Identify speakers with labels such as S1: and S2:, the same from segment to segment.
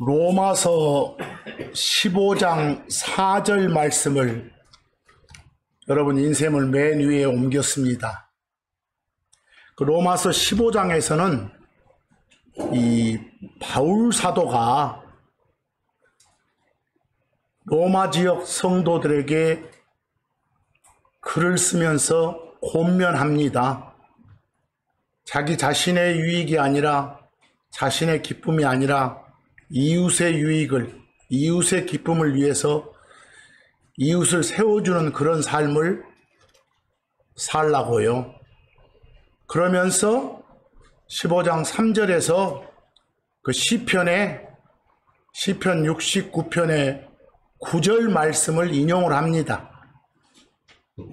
S1: 로마서 15장 4절 말씀을 여러분 인쇄물 맨 위에 옮겼습니다. 그 로마서 15장에서는 이 바울 사도가 로마 지역 성도들에게 글을 쓰면서 권면합니다. 자기 자신의 유익이 아니라, 자신의 기쁨이 아니라 이웃의 유익을, 이웃의 기쁨을 위해서 이웃을 세워주는 그런 삶을 살라고요. 그러면서 15장 3절에서 그 시편 69편의 9절 말씀을 인용을 합니다.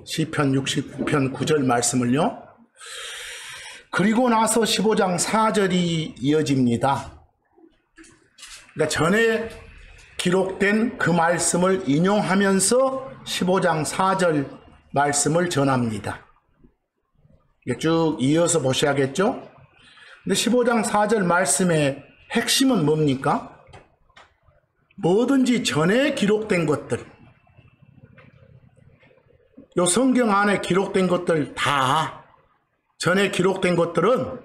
S1: 시편 69편 9절 말씀을요. 그리고 나서 15장 4절이 이어집니다. 그러니까 전에 기록된 그 말씀을 인용하면서 15장 4절 말씀을 전합니다. 쭉 이어서 보셔야겠죠? 근데 15장 4절 말씀의 핵심은 뭡니까? 뭐든지 전에 기록된 것들, 요 성경 안에 기록된 것들 다, 전에 기록된 것들은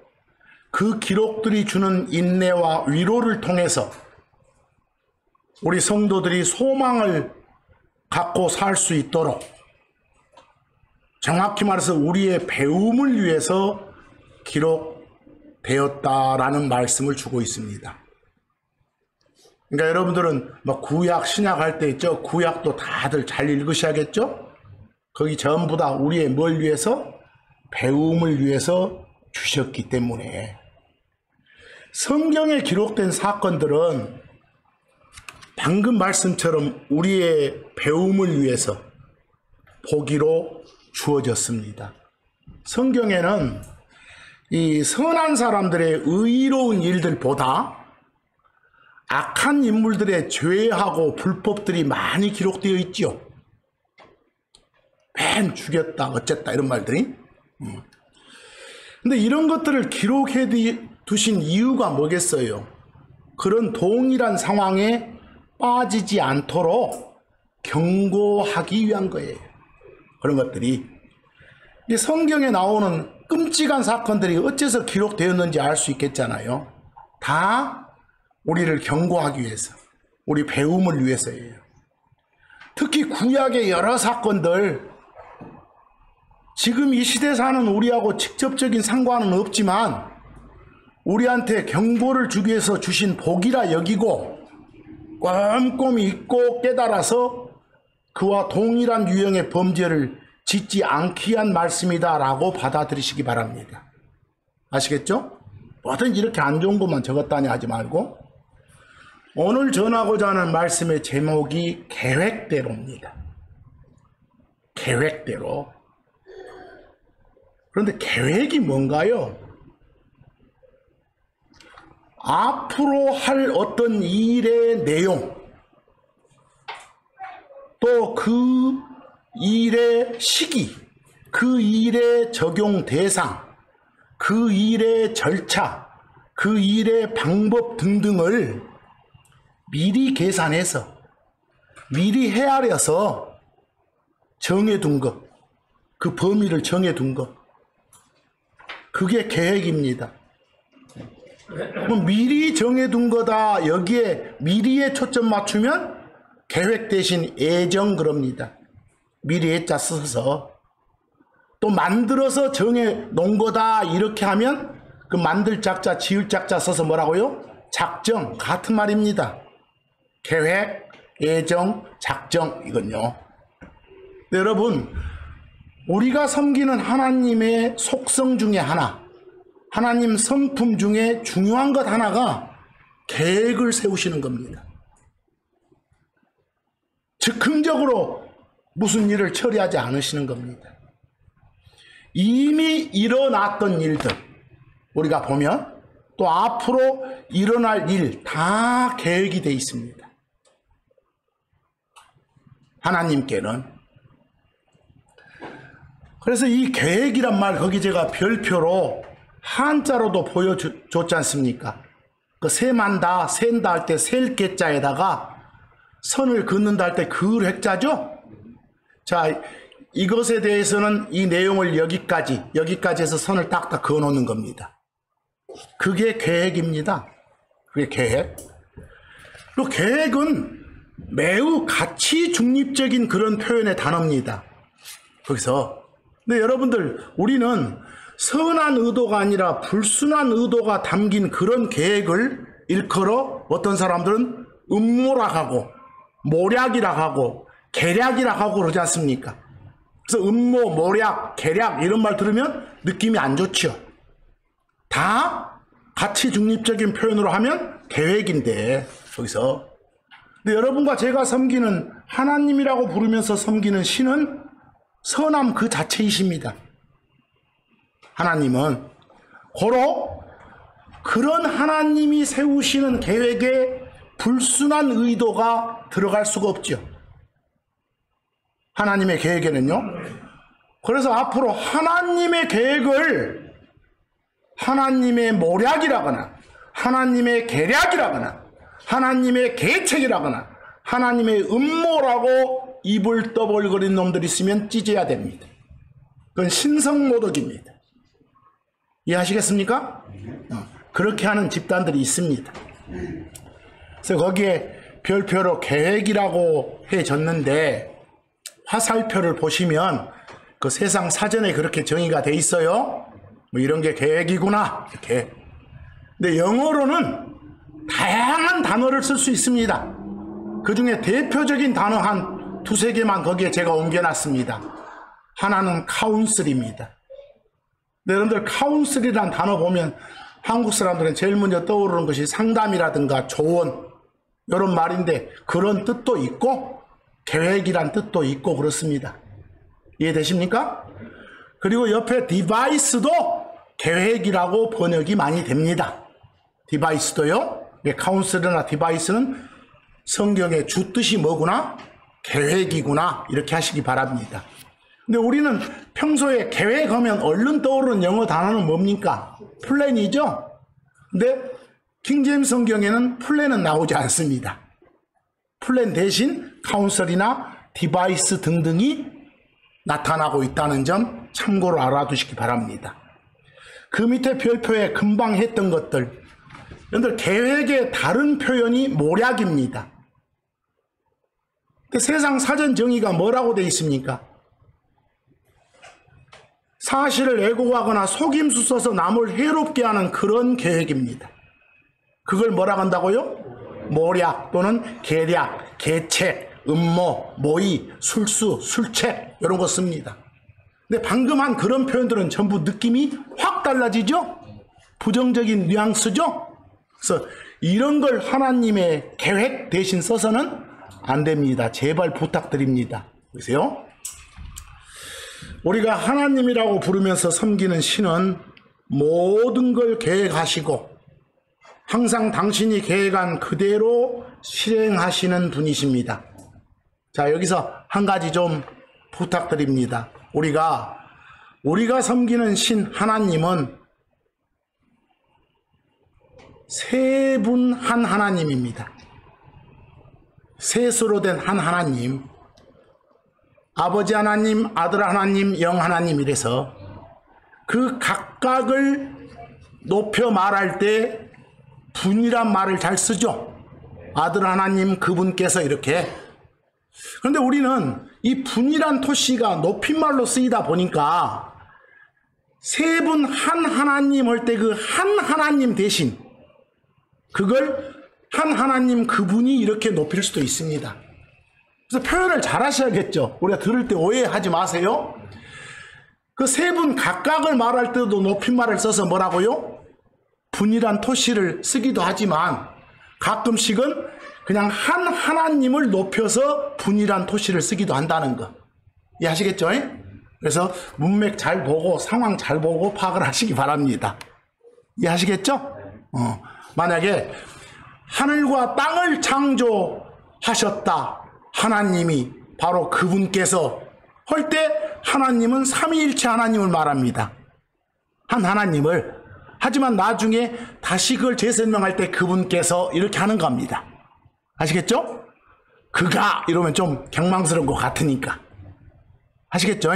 S1: 그 기록들이 주는 인내와 위로를 통해서 우리 성도들이 소망을 갖고 살 수 있도록, 정확히 말해서 우리의 배움을 위해서 기록되었다라는 말씀을 주고 있습니다. 그러니까 여러분들은 뭐 구약, 신약 할 때 있죠? 구약도 다들 잘 읽으셔야겠죠? 거기 전부 다 우리의 뭘 위해서? 배움을 위해서 주셨기 때문에. 성경에 기록된 사건들은 방금 말씀처럼 우리의 배움을 위해서 보기로 주어졌습니다. 성경에는 이 선한 사람들의 의로운 일들보다 악한 인물들의 죄하고 불법들이 많이 기록되어 있지요. 맨 죽였다, 어쨌다 이런 말들이. 근데 이런 것들을 기록해 두신 이유가 뭐겠어요? 그런 동일한 상황에 빠지지 않도록 경고하기 위한 거예요. 그런 것들이. 이 성경에 나오는 끔찍한 사건들이 어째서 기록되었는지 알 수 있겠잖아요. 다 우리를 경고하기 위해서, 우리 배움을 위해서예요. 특히 구약의 여러 사건들, 지금 이 시대 사는 우리하고 직접적인 상관은 없지만 우리한테 경고를 주기 위해서 주신 복이라 여기고 꼼꼼히 읽고 깨달아서 그와 동일한 유형의 범죄를 짓지 않기 위한 말씀이다 라고 받아들이시기 바랍니다. 아시겠죠? 뭐든지 이렇게 안 좋은 것만 적었다니 하지 말고, 오늘 전하고자 하는 말씀의 제목이 계획대로입니다. 계획대로. 그런데 계획이 뭔가요? 앞으로 할 어떤 일의 내용, 또 그 일의 시기, 그 일의 적용 대상, 그 일의 절차, 그 일의 방법 등등을 미리 계산해서, 미리 헤아려서 정해둔 것, 그 범위를 정해둔 것, 그게 계획입니다. 미리 정해둔 거다, 여기에 미리에 초점 맞추면 계획 대신 예정 그럽니다. 미리 예자 써서. 또 만들어서 정해놓은 거다 이렇게 하면 그 만들 작자, 지을 작자 써서 뭐라고요? 작정, 같은 말입니다. 계획, 예정, 작정, 이건요. 여러분, 우리가 섬기는 하나님의 속성 중에 하나, 하나님 성품 중에 중요한 것 하나가 계획을 세우시는 겁니다. 즉흥적으로 무슨 일을 처리하지 않으시는 겁니다. 이미 일어났던 일들, 우리가 보면 또 앞으로 일어날 일 다 계획이 되어 있습니다. 하나님께는. 그래서 이 계획이란 말 거기 제가 별표로 한자로도 보여줬지 않습니까? 그 세만다, 센다 할 때 셀 개자에다가 선을 긋는다 할 때 그을 핵자죠? 자, 이것에 대해서는 이 내용을 여기까지 해서 선을 딱딱 그어 놓는 겁니다. 그게 계획입니다. 그게 계획. 그리고 계획은 매우 가치 중립적인 그런 표현의 단어입니다. 거기서. 근데 여러분들, 우리는 선한 의도가 아니라 불순한 의도가 담긴 그런 계획을 일컬어 어떤 사람들은 음모라 하고 모략이라 하고 계략이라 하고 그러지 않습니까? 그래서 음모, 모략, 계략 이런 말 들으면 느낌이 안 좋죠. 다 가치 중립적인 표현으로 하면 계획인데 거기서. 근데 여러분과 제가 섬기는 하나님이라고 부르면서 섬기는 신은 선함 그 자체이십니다. 하나님은 고로 그런 하나님이 세우시는 계획에 불순한 의도가 들어갈 수가 없죠. 하나님의 계획에는요. 그래서 앞으로 하나님의 계획을 하나님의 모략이라거나 하나님의 계략이라거나 하나님의 계책이라거나 하나님의 음모라고 입을 떠벌거리는 놈들이 있으면 찢어야 됩니다. 그건 신성모독입니다. 이해하시겠습니까? 그렇게 하는 집단들이 있습니다. 그래서 거기에 별표로 계획이라고 해졌는데 화살표를 보시면 그 세상 사전에 그렇게 정의가 돼 있어요. 뭐 이런 게 계획이구나 이렇게. 근데 영어로는 다양한 단어를 쓸 수 있습니다. 그 중에 대표적인 단어 한 두세 개만 거기에 제가 옮겨놨습니다. 하나는 카운슬입니다. 여러분들 카운슬이라는 단어 보면 한국 사람들은 제일 먼저 떠오르는 것이 상담이라든가 조언 이런 말인데 그런 뜻도 있고 계획이란 뜻도 있고 그렇습니다. 이해되십니까? 그리고 옆에 디바이스도 계획이라고 번역이 많이 됩니다. 디바이스도요. 카운슬이나 디바이스는 성경의 주 뜻이 뭐구나? 계획이구나 이렇게 하시기 바랍니다. 근데 우리는 평소에 계획하면 얼른 떠오르는 영어 단어는 뭡니까? 플랜이죠? 근데 킹제임스 성경에는 플랜은 나오지 않습니다. 플랜 대신 카운셀이나 디바이스 등등이 나타나고 있다는 점 참고로 알아두시기 바랍니다. 그 밑에 별표에 금방 했던 것들, 여러분들 계획의 다른 표현이 모략입니다. 세상 사전 정의가 뭐라고 되어 있습니까? 사실을 왜곡하거나 속임수 써서 남을 해롭게 하는 그런 계획입니다. 그걸 뭐라고 한다고요? 모략 또는 계략, 계책, 음모, 모의, 술수, 술책 이런 거 씁니다. 근데 방금 한 그런 표현들은 전부 느낌이 확 달라지죠? 부정적인 뉘앙스죠? 그래서 이런 걸 하나님의 계획 대신 써서는 안 됩니다. 제발 부탁드립니다. 보세요. 우리가 하나님이라고 부르면서 섬기는 신은 모든 걸 계획하시고 항상 당신이 계획한 그대로 실행하시는 분이십니다. 자, 여기서 한 가지 좀 부탁드립니다. 우리가 섬기는 신 하나님은 세 분 한 하나님입니다. 셋으로 된 한 하나님, 아버지 하나님, 아들 하나님, 영 하나님 이래서 그 각각을 높여 말할 때 분이란 말을 잘 쓰죠. 아들 하나님 그분께서 이렇게. 그런데 우리는 이 분이란 토시가 높임말로 쓰이다 보니까 세 분 한 하나님 할 때 그 한 하나님 대신 그걸 한 하나님 그분이 이렇게 높일 수도 있습니다. 그래서 표현을 잘 하셔야겠죠. 우리가 들을 때 오해하지 마세요. 그 세 분 각각을 말할 때도 높임말을 써서 뭐라고요? 분이란 토시를 쓰기도 하지만 가끔씩은 그냥 한 하나님을 높여서 분이란 토시를 쓰기도 한다는 거. 이해하시겠죠? 그래서 문맥 잘 보고 상황 잘 보고 파악을 하시기 바랍니다. 이해하시겠죠? 만약에 하늘과 땅을 창조하셨다. 하나님이 바로 그분께서 할 때 하나님은 삼위일체 하나님을 말합니다. 한 하나님을 하지만 나중에 다시 그걸 재설명할 때 그분께서 이렇게 하는 겁니다. 아시겠죠? 그가 이러면 좀 경망스러운 것 같으니까. 아시겠죠?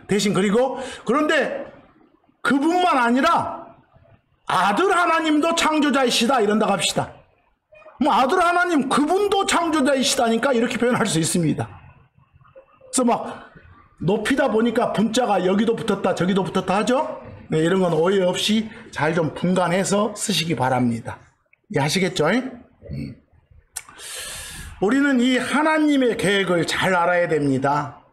S1: 대신 그런데 그분만 아니라 아들 하나님도 창조자이시다 이런다고 합시다. 뭐 아들 하나님 그분도 창조자이시다니까 이렇게 표현할 수 있습니다. 그래서 막 높이다 보니까 분자가 여기도 붙었다 저기도 붙었다 하죠? 네, 이런 건 오해 없이 잘 좀 분간해서 쓰시기 바랍니다. 이해하시겠죠? 우리는 이 하나님의 계획을 잘 알아야 됩니다.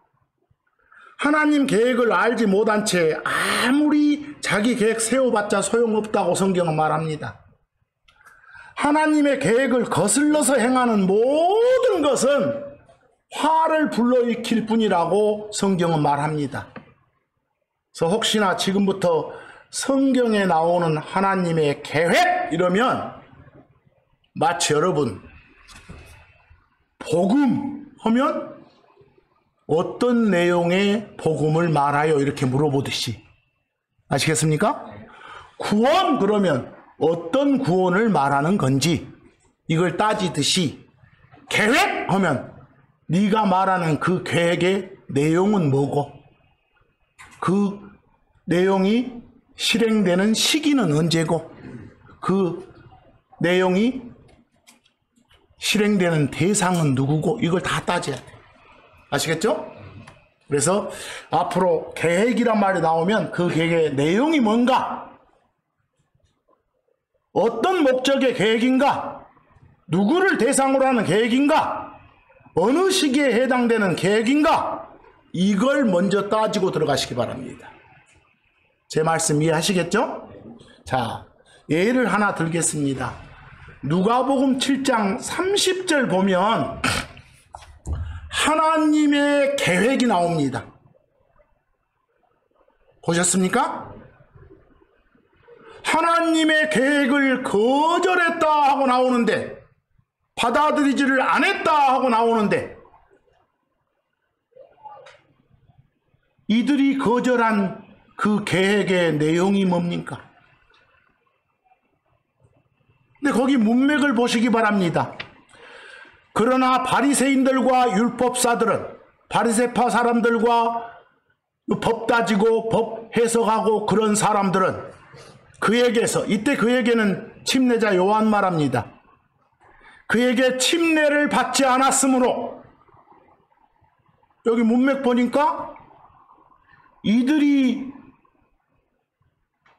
S1: 하나님 계획을 알지 못한 채 아무리 자기 계획 세워봤자 소용없다고 성경은 말합니다. 하나님의 계획을 거슬러서 행하는 모든 것은 화를 불러일으킬 뿐이라고 성경은 말합니다. 그래서 혹시나 지금부터 성경에 나오는 하나님의 계획 이러면 마치 여러분 복음 하면 어떤 내용의 복음을 말하여 이렇게 물어보듯이 아시겠습니까? 구원 그러면 어떤 구원을 말하는 건지 이걸 따지듯이 계획 하면 네가 말하는 그 계획의 내용은 뭐고 그 내용이 실행되는 시기는 언제고 그 내용이 실행되는 대상은 누구고 이걸 다 따져야 돼요. 아시겠죠? 그래서 앞으로 계획이란 말이 나오면 그 계획의 내용이 뭔가 어떤 목적의 계획인가 누구를 대상으로 하는 계획인가 어느 시기에 해당되는 계획인가 이걸 먼저 따지고 들어가시기 바랍니다. 제 말씀 이해하시겠죠? 자, 예를 하나 들겠습니다. 누가복음 7장 30절 보면 하나님의 계획이 나옵니다. 보셨습니까? 하나님의 계획을 거절했다 하고 나오는데 받아들이지를 않았다 하고 나오는데 이들이 거절한 그 계획의 내용이 뭡니까? 근데 거기 문맥을 보시기 바랍니다. 그러나 바리새인들과 율법사들은 바리새파 사람들과 법 따지고 법 해석하고 그런 사람들은 그에게서 이때 그에게는 침례자 요한 말합니다. 그에게 침례를 받지 않았으므로 여기 문맥 보니까 이들이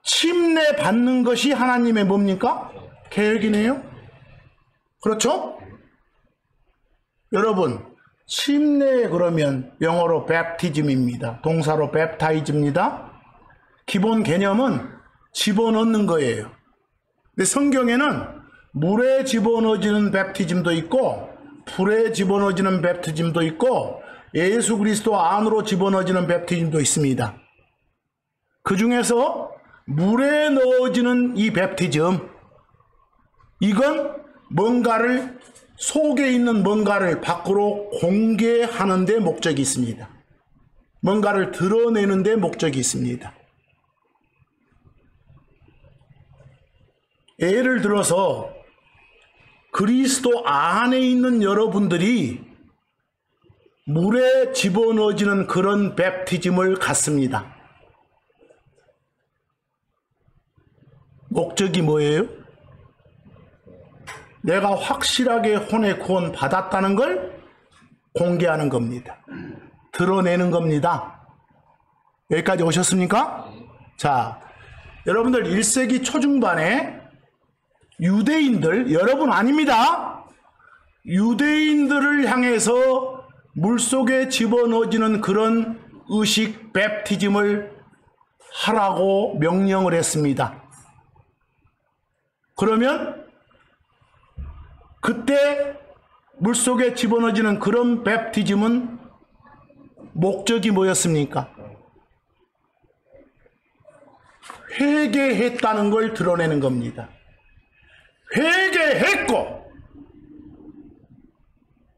S1: 침례 받는 것이 하나님의 뭡니까? 계획이네요. 그렇죠? 여러분 침례 그러면 영어로 baptism입니다. 동사로 baptize입니다. 기본 개념은 집어넣는 거예요. 근데 성경에는 물에 집어넣어지는 베프티즘도 있고 불에 집어넣어지는 베프티즘도 있고 예수 그리스도 안으로 집어넣어지는 베프티즘도 있습니다. 그 중에서 물에 넣어지는 이 베프티즘 이건 뭔가를 속에 있는 뭔가를 밖으로 공개하는 데 목적이 있습니다. 뭔가를 드러내는 데 목적이 있습니다. 예를 들어서 그리스도 안에 있는 여러분들이 물에 집어넣어지는 그런 베프티즘을 갖습니다. 목적이 뭐예요? 내가 확실하게 혼의 구원 받았다는 걸 공개하는 겁니다. 드러내는 겁니다. 여기까지 오셨습니까? 자, 여러분들 1세기 초중반에 유대인들, 여러분 아닙니다. 유대인들을 향해서 물속에 집어넣어지는 그런 의식 베프티즘을 하라고 명령을 했습니다. 그러면 그때 물속에 집어넣어지는 그런 베프티즘은 목적이 뭐였습니까? 회개했다는 걸 드러내는 겁니다. 회개했고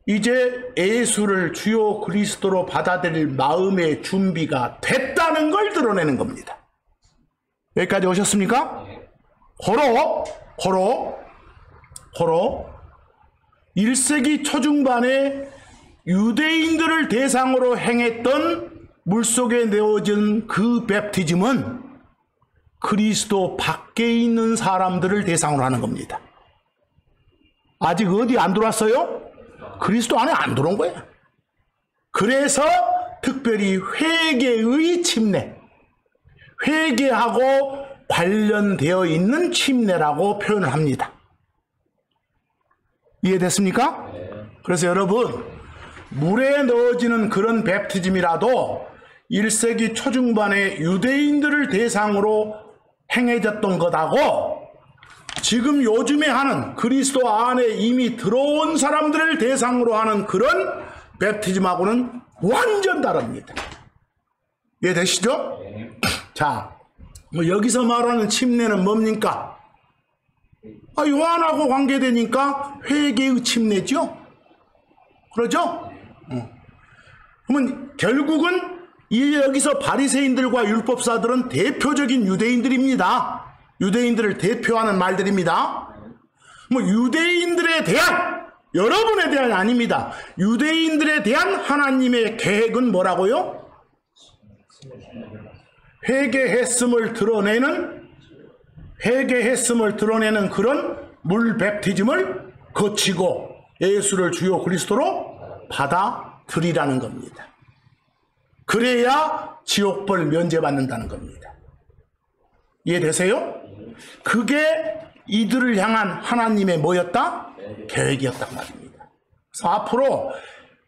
S1: 이제 예수를 주요 그리스도로 받아들일 마음의 준비가 됐다는 걸 드러내는 겁니다. 여기까지 오셨습니까? 고로 1세기 초중반에 유대인들을 대상으로 행했던 물속에 내어진 그 베프티즘은 그리스도 밖에 있는 사람들을 대상으로 하는 겁니다. 아직 어디 안 들어왔어요? 그리스도 안에 안 들어온 거예요. 그래서 특별히 회개의 침례, 회개하고 관련되어 있는 침례라고 표현을 합니다. 이해됐습니까? 그래서 여러분, 물에 넣어지는 그런 베프티즘이라도 1세기 초중반에 유대인들을 대상으로 행해졌던 것하고 지금 요즘에 하는 그리스도 안에 이미 들어온 사람들을 대상으로 하는 그런 베프티즘하고는 완전 다릅니다. 이해되시죠? 자, 여기서 말하는 침례는 뭡니까? 요한하고 관계되니까 회개의 침례죠? 그러죠? 그러면 결국은 여기서 바리새인들과 율법사들은 대표적인 유대인들입니다. 유대인들을 대표하는 말들입니다. 유대인들에 대한, 여러분에 대한 아닙니다. 유대인들에 대한 하나님의 계획은 뭐라고요? 회개했음을 드러내는 그런 물 베프티즘을 거치고 예수를 주요 그리스도로 받아들이라는 겁니다. 그래야 지옥벌 면제받는다는 겁니다. 이해되세요? 그게 이들을 향한 하나님의 뭐였다? 계획이었단 말입니다. 그래서 앞으로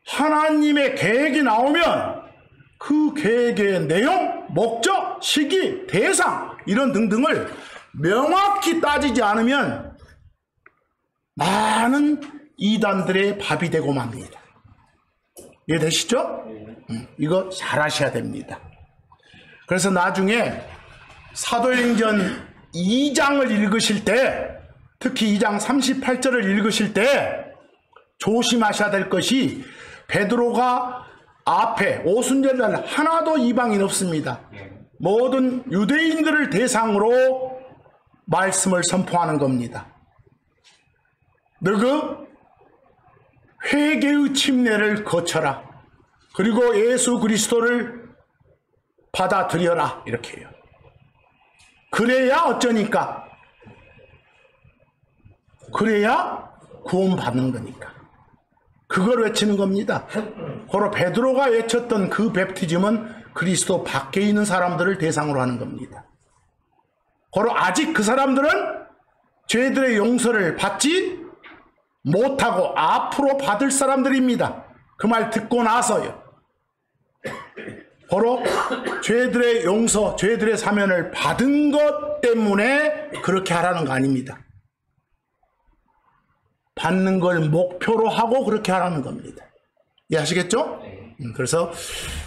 S1: 하나님의 계획이 나오면 그 계획의 내용, 목적, 시기, 대상 이런 등등을 명확히 따지지 않으면 많은 이단들의 밥이 되고 맙니다. 이해되시죠? 이거 잘 하셔야 됩니다. 그래서 나중에 사도행전 2장을 읽으실 때, 특히 2장 38절을 읽으실 때 조심하셔야 될 것이 베드로가 앞에 오순절날 하나도 이방인 없습니다. 모든 유대인들을 대상으로 말씀을 선포하는 겁니다. 너그 회개의 침례를 거쳐라. 그리고 예수 그리스도를 받아들여라. 이렇게 해요. 그래야 어쩌니까? 그래야 구원받는 거니까. 그걸 외치는 겁니다. 바로 베드로가 외쳤던 그 베프티즘은 그리스도 밖에 있는 사람들을 대상으로 하는 겁니다. 바로 아직 그 사람들은 죄들의 용서를 받지 못하고 앞으로 받을 사람들입니다. 그 말 듣고 나서요. 바로 죄들의 용서, 죄들의 사면을 받은 것 때문에 그렇게 하라는 거 아닙니다. 받는 걸 목표로 하고 그렇게 하라는 겁니다. 이해하시겠죠? 그래서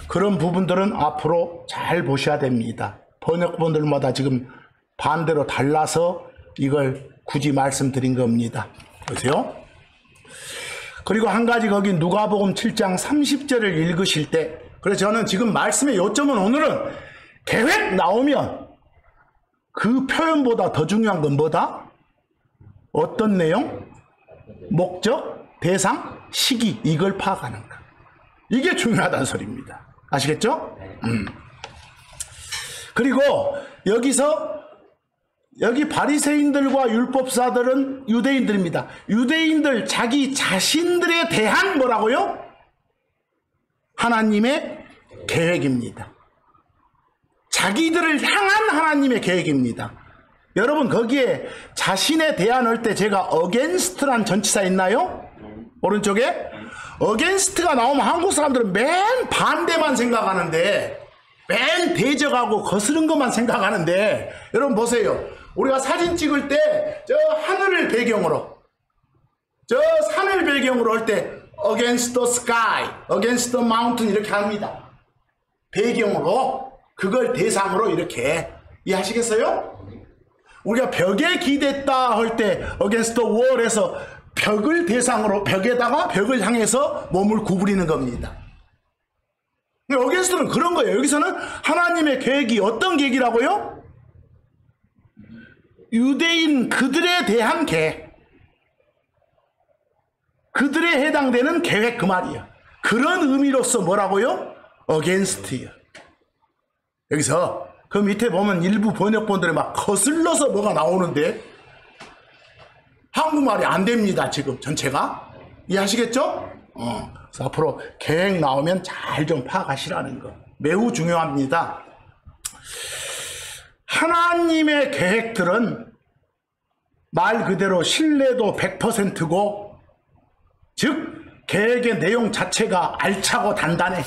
S1: 그런 부분들은 앞으로 잘 보셔야 됩니다. 번역본들마다 지금 반대로 달라서 이걸 굳이 말씀드린 겁니다. 보세요. 그리고 한 가지 거기 누가복음 7장 30절을 읽으실 때, 그래서 저는 지금 말씀의 요점은 오늘은 계획 나오면 그 표현보다 더 중요한 건 뭐다? 어떤 내용? 목적, 대상, 시기, 이걸 파악하는 거. 이게 중요하다는 소리입니다. 아시겠죠? 그리고 여기 바리새인들과 율법사들은 유대인들입니다. 유대인들 자기 자신들에 대한 뭐라고요? 하나님의 계획입니다. 자기들을 향한 하나님의 계획입니다. 여러분 거기에 자신에 대한 할 때 제가 against란 전치사 있나요? 오른쪽에? against가 나오면 한국 사람들은 맨 반대만 생각하는데, 맨 대적하고 거스른 것만 생각하는데, 여러분 보세요. 우리가 사진 찍을 때 저 하늘을 배경으로, 저 산을 배경으로 할 때 against the sky, against the mountain 이렇게 합니다. 배경으로, 그걸 대상으로 이렇게. 이해하시겠어요? 우리가 벽에 기댔다 할 때 against the wall에서 벽을 대상으로, 벽에다가 벽을 향해서 몸을 구부리는 겁니다. against는 그런 거예요. 여기서는 하나님의 계획이 어떤 계획이라고요? 유대인 그들에 대한 계획, 그들에 해당되는 계획 그 말이에요. 그런 의미로서 뭐라고요? against요. 여기서 그 밑에 보면 일부 번역본들이 막 거슬러서 뭐가 나오는데 한국말이 안 됩니다. 지금 전체가. 이해하시겠죠? 그래서 앞으로 계획 나오면 잘 좀 파악하시라는 거. 매우 중요합니다. 하나님의 계획들은 말 그대로 신뢰도 100%고, 즉 계획의 내용 자체가 알차고 단단해.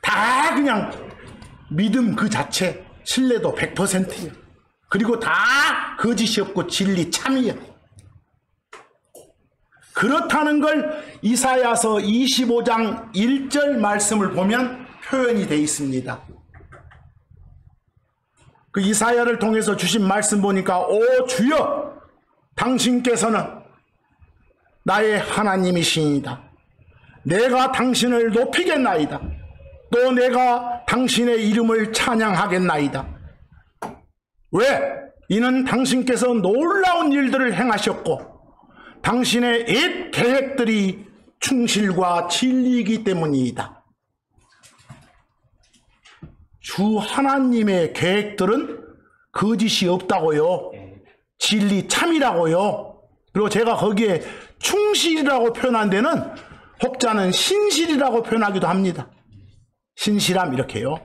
S1: 다 그냥 믿음 그 자체, 신뢰도 100%예요. 그리고 다 거짓이 없고 진리 참이에요. 그렇다는 걸 이사야서 25장 1절 말씀을 보면 표현이 되어 있습니다. 그 이사야를 통해서 주신 말씀 보니까 오 주여 당신께서는 나의 하나님이시니이다. 내가 당신을 높이겠나이다. 또 내가 당신의 이름을 찬양하겠나이다. 왜? 이는 당신께서 놀라운 일들을 행하셨고 당신의 옛 계획들이 충실과 진리이기 때문이다. 주 하나님의 계획들은 거짓이 없다고요. 진리 참이라고요. 그리고 제가 거기에 충실이라고 표현한 데는 혹자는 신실이라고 표현하기도 합니다. 신실함 이렇게요.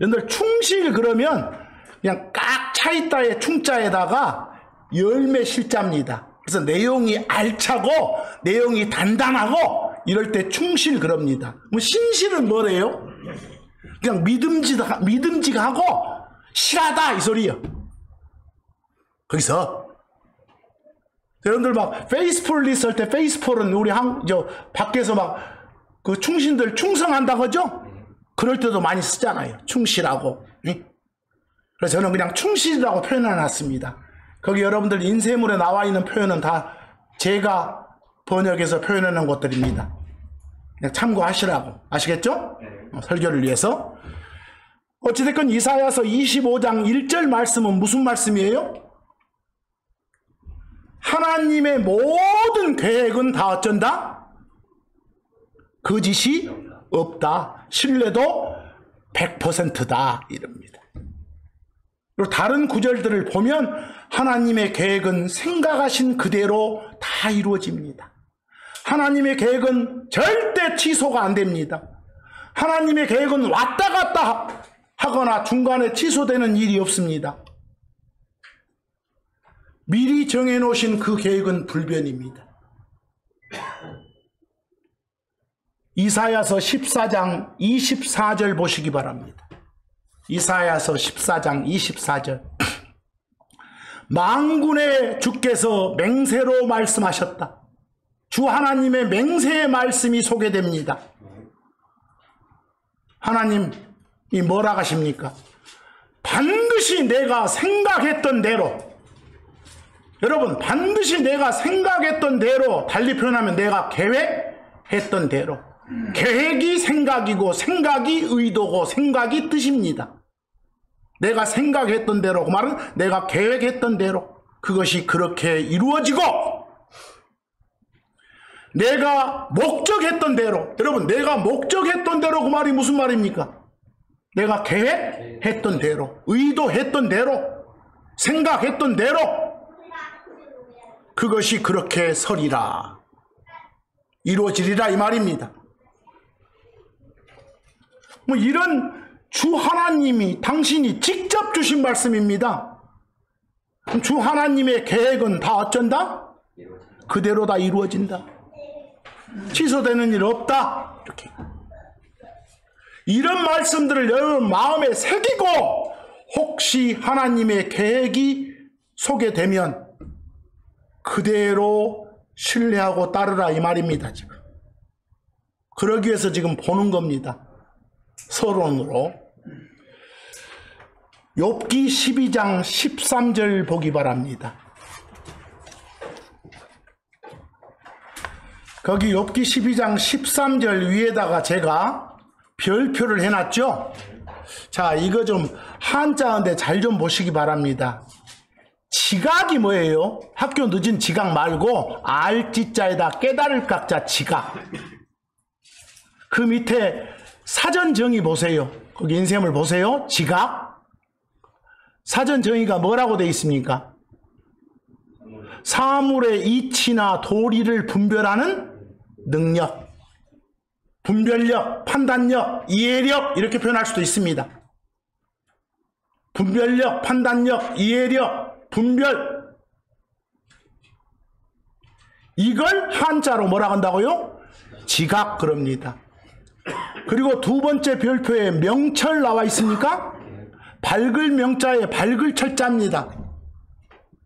S1: 여러분들 충실 그러면 그냥 깍 차있다의 충자에다가 열매 실자입니다. 그래서 내용이 알차고 내용이 단단하고 이럴 때 충실 그럽니다. 뭐 신실은 뭐래요? 그냥 믿음직하고 실하다 이 소리예요. 거기서 여러분들 막 페이스풀리스 할 때 페이스풀은 우리 밖에서 막 그 충신들 충성한다고 하죠? 그럴 때도 많이 쓰잖아요. 충실하고. 그래서 저는 그냥 충실이라고 표현해놨습니다. 거기 여러분들 인쇄물에 나와 있는 표현은 다 제가 번역해서 표현해놓은 것들입니다. 그냥 참고하시라고. 아시겠죠? 설교를 위해서. 어찌됐건 이사야서 25장 1절 말씀은 무슨 말씀이에요? 하나님의 모든 계획은 다 어쩐다? 거짓이 없다. 신뢰도 100%다. 이럽니다. 그리고 다른 구절들을 보면 하나님의 계획은 생각하신 그대로 다 이루어집니다. 하나님의 계획은 절대 취소가 안 됩니다. 하나님의 계획은 왔다 갔다 하거나 중간에 취소되는 일이 없습니다. 미리 정해놓으신 그 계획은 불변입니다. 이사야서 14장 24절 보시기 바랍니다. 이사야서 14장 24절. 만군의 주께서 맹세로 말씀하셨다. 주 하나님의 맹세의 말씀이 소개됩니다. 하나님이 뭐라 하십니까? 반드시 내가 생각했던 대로, 여러분 반드시 내가 생각했던 대로, 달리 표현하면 내가 계획했던 대로. 계획이 생각이고 생각이 의도고 생각이 뜻입니다. 내가 생각했던 대로, 그 말은 내가 계획했던 대로 그것이 그렇게 이루어지고, 내가 목적했던 대로, 여러분 내가 목적했던 대로 그 말이 무슨 말입니까? 내가 계획했던 대로, 의도했던 대로, 생각했던 대로 그것이 그렇게 서리라, 이루어지리라 이 말입니다. 뭐 이런 주 하나님이, 당신이 직접 주신 말씀입니다. 주 하나님의 계획은 다 어쩐다? 그대로 다 이루어진다. 취소되는 일 없다. 이렇게. 이런 말씀들을 여러분 마음에 새기고 혹시 하나님의 계획이 소개되면 그대로 신뢰하고 따르라 이 말입니다. 지금 그러기 위해서 지금 보는 겁니다. 서론으로. 욥기 12장 13절 보기 바랍니다. 거기 욥기 12장 13절 위에다가 제가 별표를 해놨죠. 자, 이거 좀 한자인데 잘 좀 보시기 바랍니다. 지각이 뭐예요? 학교 늦은 지각 말고 알지자에다 깨달을 각자 지각. 그 밑에 사전 정의 보세요. 거기 인셈을 보세요. 지각. 사전 정의가 뭐라고 되어 있습니까? 사물의 이치나 도리를 분별하는 능력, 분별력, 판단력, 이해력 이렇게 표현할 수도 있습니다. 분별력, 판단력, 이해력, 분별, 이걸 한자로 뭐라 한다고요? 지각 그럽니다. 그리고 두 번째 별표에 명철 나와 있습니까? 밝을 명자에 밝을 철자입니다.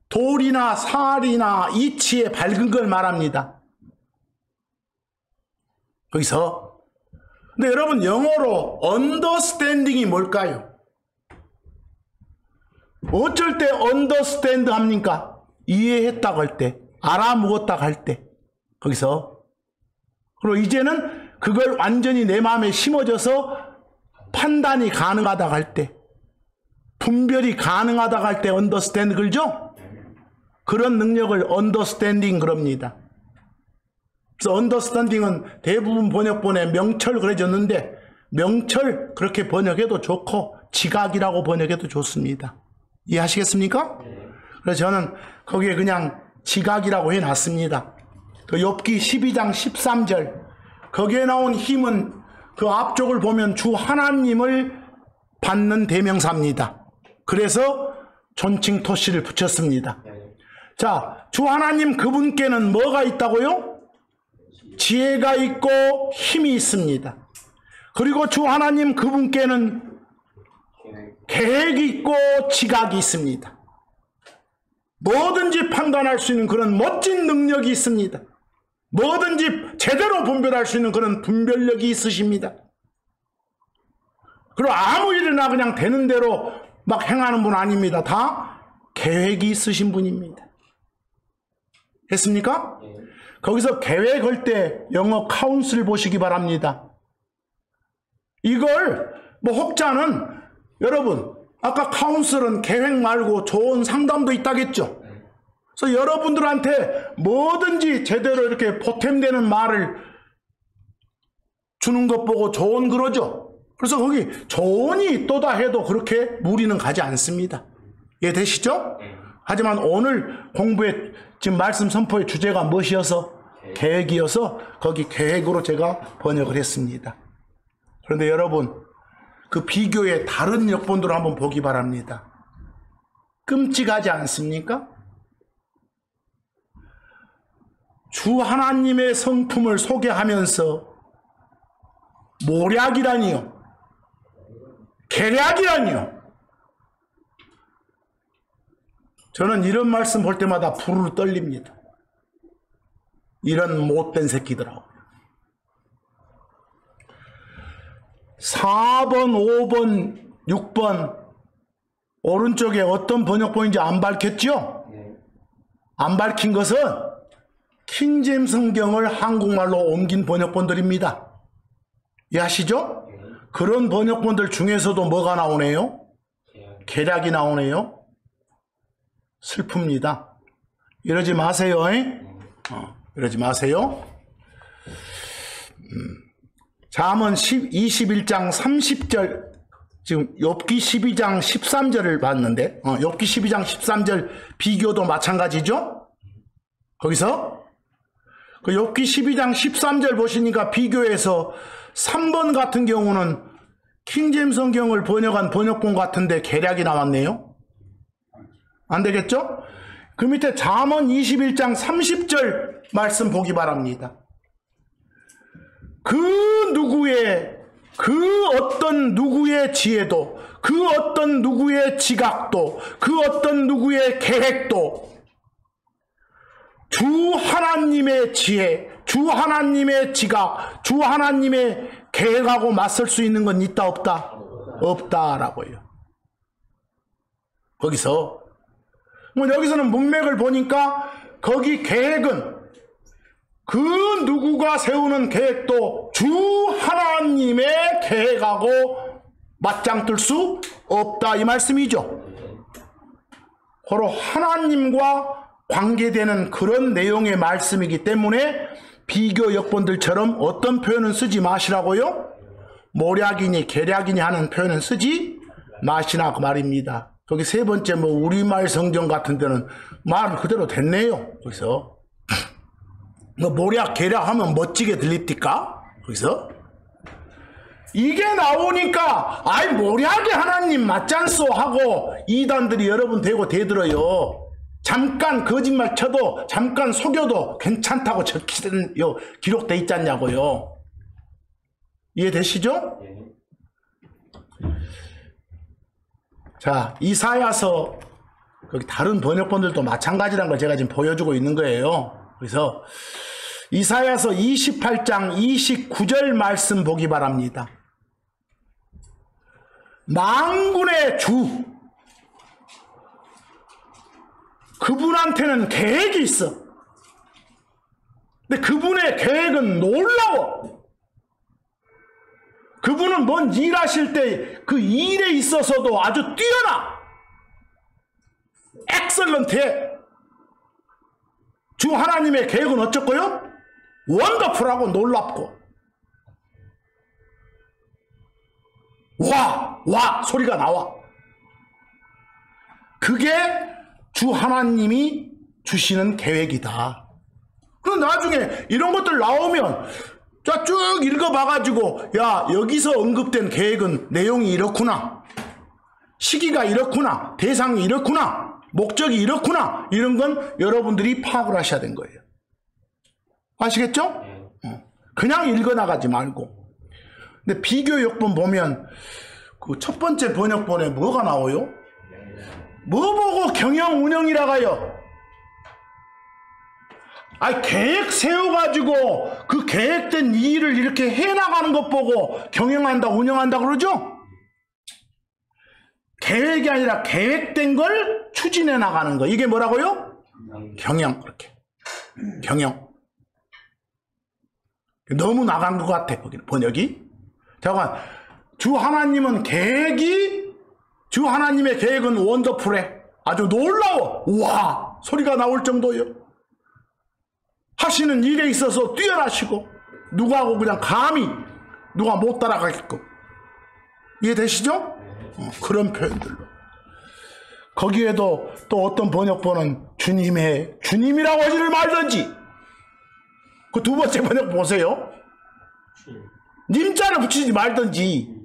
S1: 돌이나 살이나 이치에 밝은 걸 말합니다. 거기서 근데 여러분 영어로 understanding이 뭘까요? 어쩔 때 understand 합니까? 이해했다고 할 때, 알아먹었다고 할 때. 거기서 그리고 이제는 그걸 완전히 내 마음에 심어져서 판단이 가능하다고 할 때, 분별이 가능하다고 할 때 understand 그러죠? 그런 능력을 understanding 그럽니다. 그래서 understanding은 대부분 번역본에 명철 그려졌는데 명철 그렇게 번역해도 좋고 지각이라고 번역해도 좋습니다. 이해하시겠습니까? 그래서 저는 거기에 그냥 지각이라고 해놨습니다. 그 욥기 12장 13절 거기에 나온 힘은 그 앞쪽을 보면 주 하나님을 받는 대명사입니다. 그래서 존칭 토시를 붙였습니다. 자, 주 하나님 그분께는 뭐가 있다고요? 지혜가 있고 힘이 있습니다. 그리고 주 하나님 그분께는 계획이 있고 지각이 있습니다. 뭐든지 판단할 수 있는 그런 멋진 능력이 있습니다. 뭐든지 제대로 분별할 수 있는 그런 분별력이 있으십니다. 그리고 아무 일이나 그냥 되는 대로 막 행하는 분 아닙니다. 다 계획이 있으신 분입니다. 했습니까? 거기서 계획할 때 영어 카운슬 보시기 바랍니다. 이걸 뭐 혹자는 여러분 아까 카운슬은 계획 말고 좋은 상담도 있다겠죠. 그래서 여러분들한테 뭐든지 제대로 이렇게 보탬되는 말을 주는 것 보고 좋은 그러죠. 그래서 거기 좋은이 있도다 해도 그렇게 무리는 가지 않습니다. 이해되시죠? 하지만 오늘 공부의 지금 말씀 선포의 주제가 무엇이어서 계획이어서 거기 계획으로 제가 번역을 했습니다. 그런데 여러분 그 비교의 다른 역본들을 한번 보기 바랍니다. 끔찍하지 않습니까? 주 하나님의 성품을 소개하면서 모략이라니요, 계략이라니요. 저는 이런 말씀 볼 때마다 부르르 떨립니다. 이런 못된 새끼들하고. 4번, 5번, 6번 오른쪽에 어떤 번역본인지 안 밝혔죠? 안 밝힌 것은 킹제임스 성경을 한국말로 옮긴 번역본들입니다. 이해하시죠? 그런 번역본들 중에서도 뭐가 나오네요? 계략이 나오네요. 슬픕니다. 이러지 마세요. 이러지 마세요. 잠언 21장 30절 지금 욥기 12장 13절을 봤는데 욥기 12장 13절 비교도 마찬가지죠. 거기서 그 욥기 12장 13절 보시니까 비교해서 3번 같은 경우는 킹제임스 성경을 번역한 번역본 같은데 계략이 나왔네요. 안 되겠죠? 그 밑에 잠언 21장 30절 말씀 보기 바랍니다. 그 어떤 누구의 지혜도, 그 어떤 누구의 지각도, 그 어떤 누구의 계획도 주 하나님의 지혜, 주 하나님의 지각, 주 하나님의 계획하고 맞설 수 있는 건 있다 없다? 없다라고요. 거기서 여기서는 문맥을 보니까 거기 계획은 그 누구가 세우는 계획도 주 하나님의 계획하고 맞짱 뜰 수 없다 이 말씀이죠. 바로 하나님과 관계되는 그런 내용의 말씀이기 때문에 비교 역본들처럼 어떤 표현은 쓰지 마시라고요? 모략이니 계략이니 하는 표현은 쓰지 마시나 그 말입니다. 거기 세 번째 뭐 우리말 성경 같은 데는 말 그대로 됐네요. 그래서 뭐 모략 계략 하면 멋지게 들립니까? 그래서 이게 나오니까 아이 모략이 하나님 맞잖소 하고 이단들이 여러분 대고 대들어요. 잠깐 거짓말 쳐도 잠깐 속여도 괜찮다고 기록돼 있지 않냐고요. 이해되시죠? 자, 이사야서 거기 다른 번역본들도 마찬가지라는 걸 제가 지금 보여주고 있는 거예요. 그래서 이사야서 28장 29절 말씀 보기 바랍니다. 만군의 주 그분한테는 계획이 있어. 근데 그분의 계획은 놀라워. 그분은 뭔 일하실 때 그 일에 있어서도 아주 뛰어나. 엑설런트해. 주 하나님의 계획은 어쩌고요? 원더풀하고 놀랍고. 와 소리가 나와. 그게 주 하나님이 주시는 계획이다. 그럼 나중에 이런 것들 나오면 자 쭉 읽어봐가지고 야 여기서 언급된 계획은 내용이 이렇구나, 시기가 이렇구나, 대상이 이렇구나, 목적이 이렇구나, 이런 건 여러분들이 파악을 하셔야 되는 거예요. 아시겠죠? 그냥 읽어나가지 말고. 근데 비교 역본 보면 그 첫 번째 번역본에 뭐가 나와요? 뭐 보고 경영 운영이라고 해요? 아니 계획 세워가지고 그 계획된 일을 이렇게 해나가는 것 보고 경영한다 운영한다 그러죠? 계획이 아니라 계획된 걸 추진해 나가는 거, 이게 뭐라고요? 경영. 그렇게 경영. 너무 나간 것 같아 번역이. 잠깐, 주 하나님은 계획이, 주 하나님의 계획은 원더풀해. 아주 놀라워. 와 소리가 나올 정도예요. 하시는 일에 있어서 뛰어나시고 누구하고 그냥 감히 누가 못 따라가게끔. 이해되시죠? 그런 표현들로. 거기에도 또 어떤 번역본은 주님이라고 하지를 말든지, 그 두 번째 번역 보세요. 님자를 붙이지 말든지.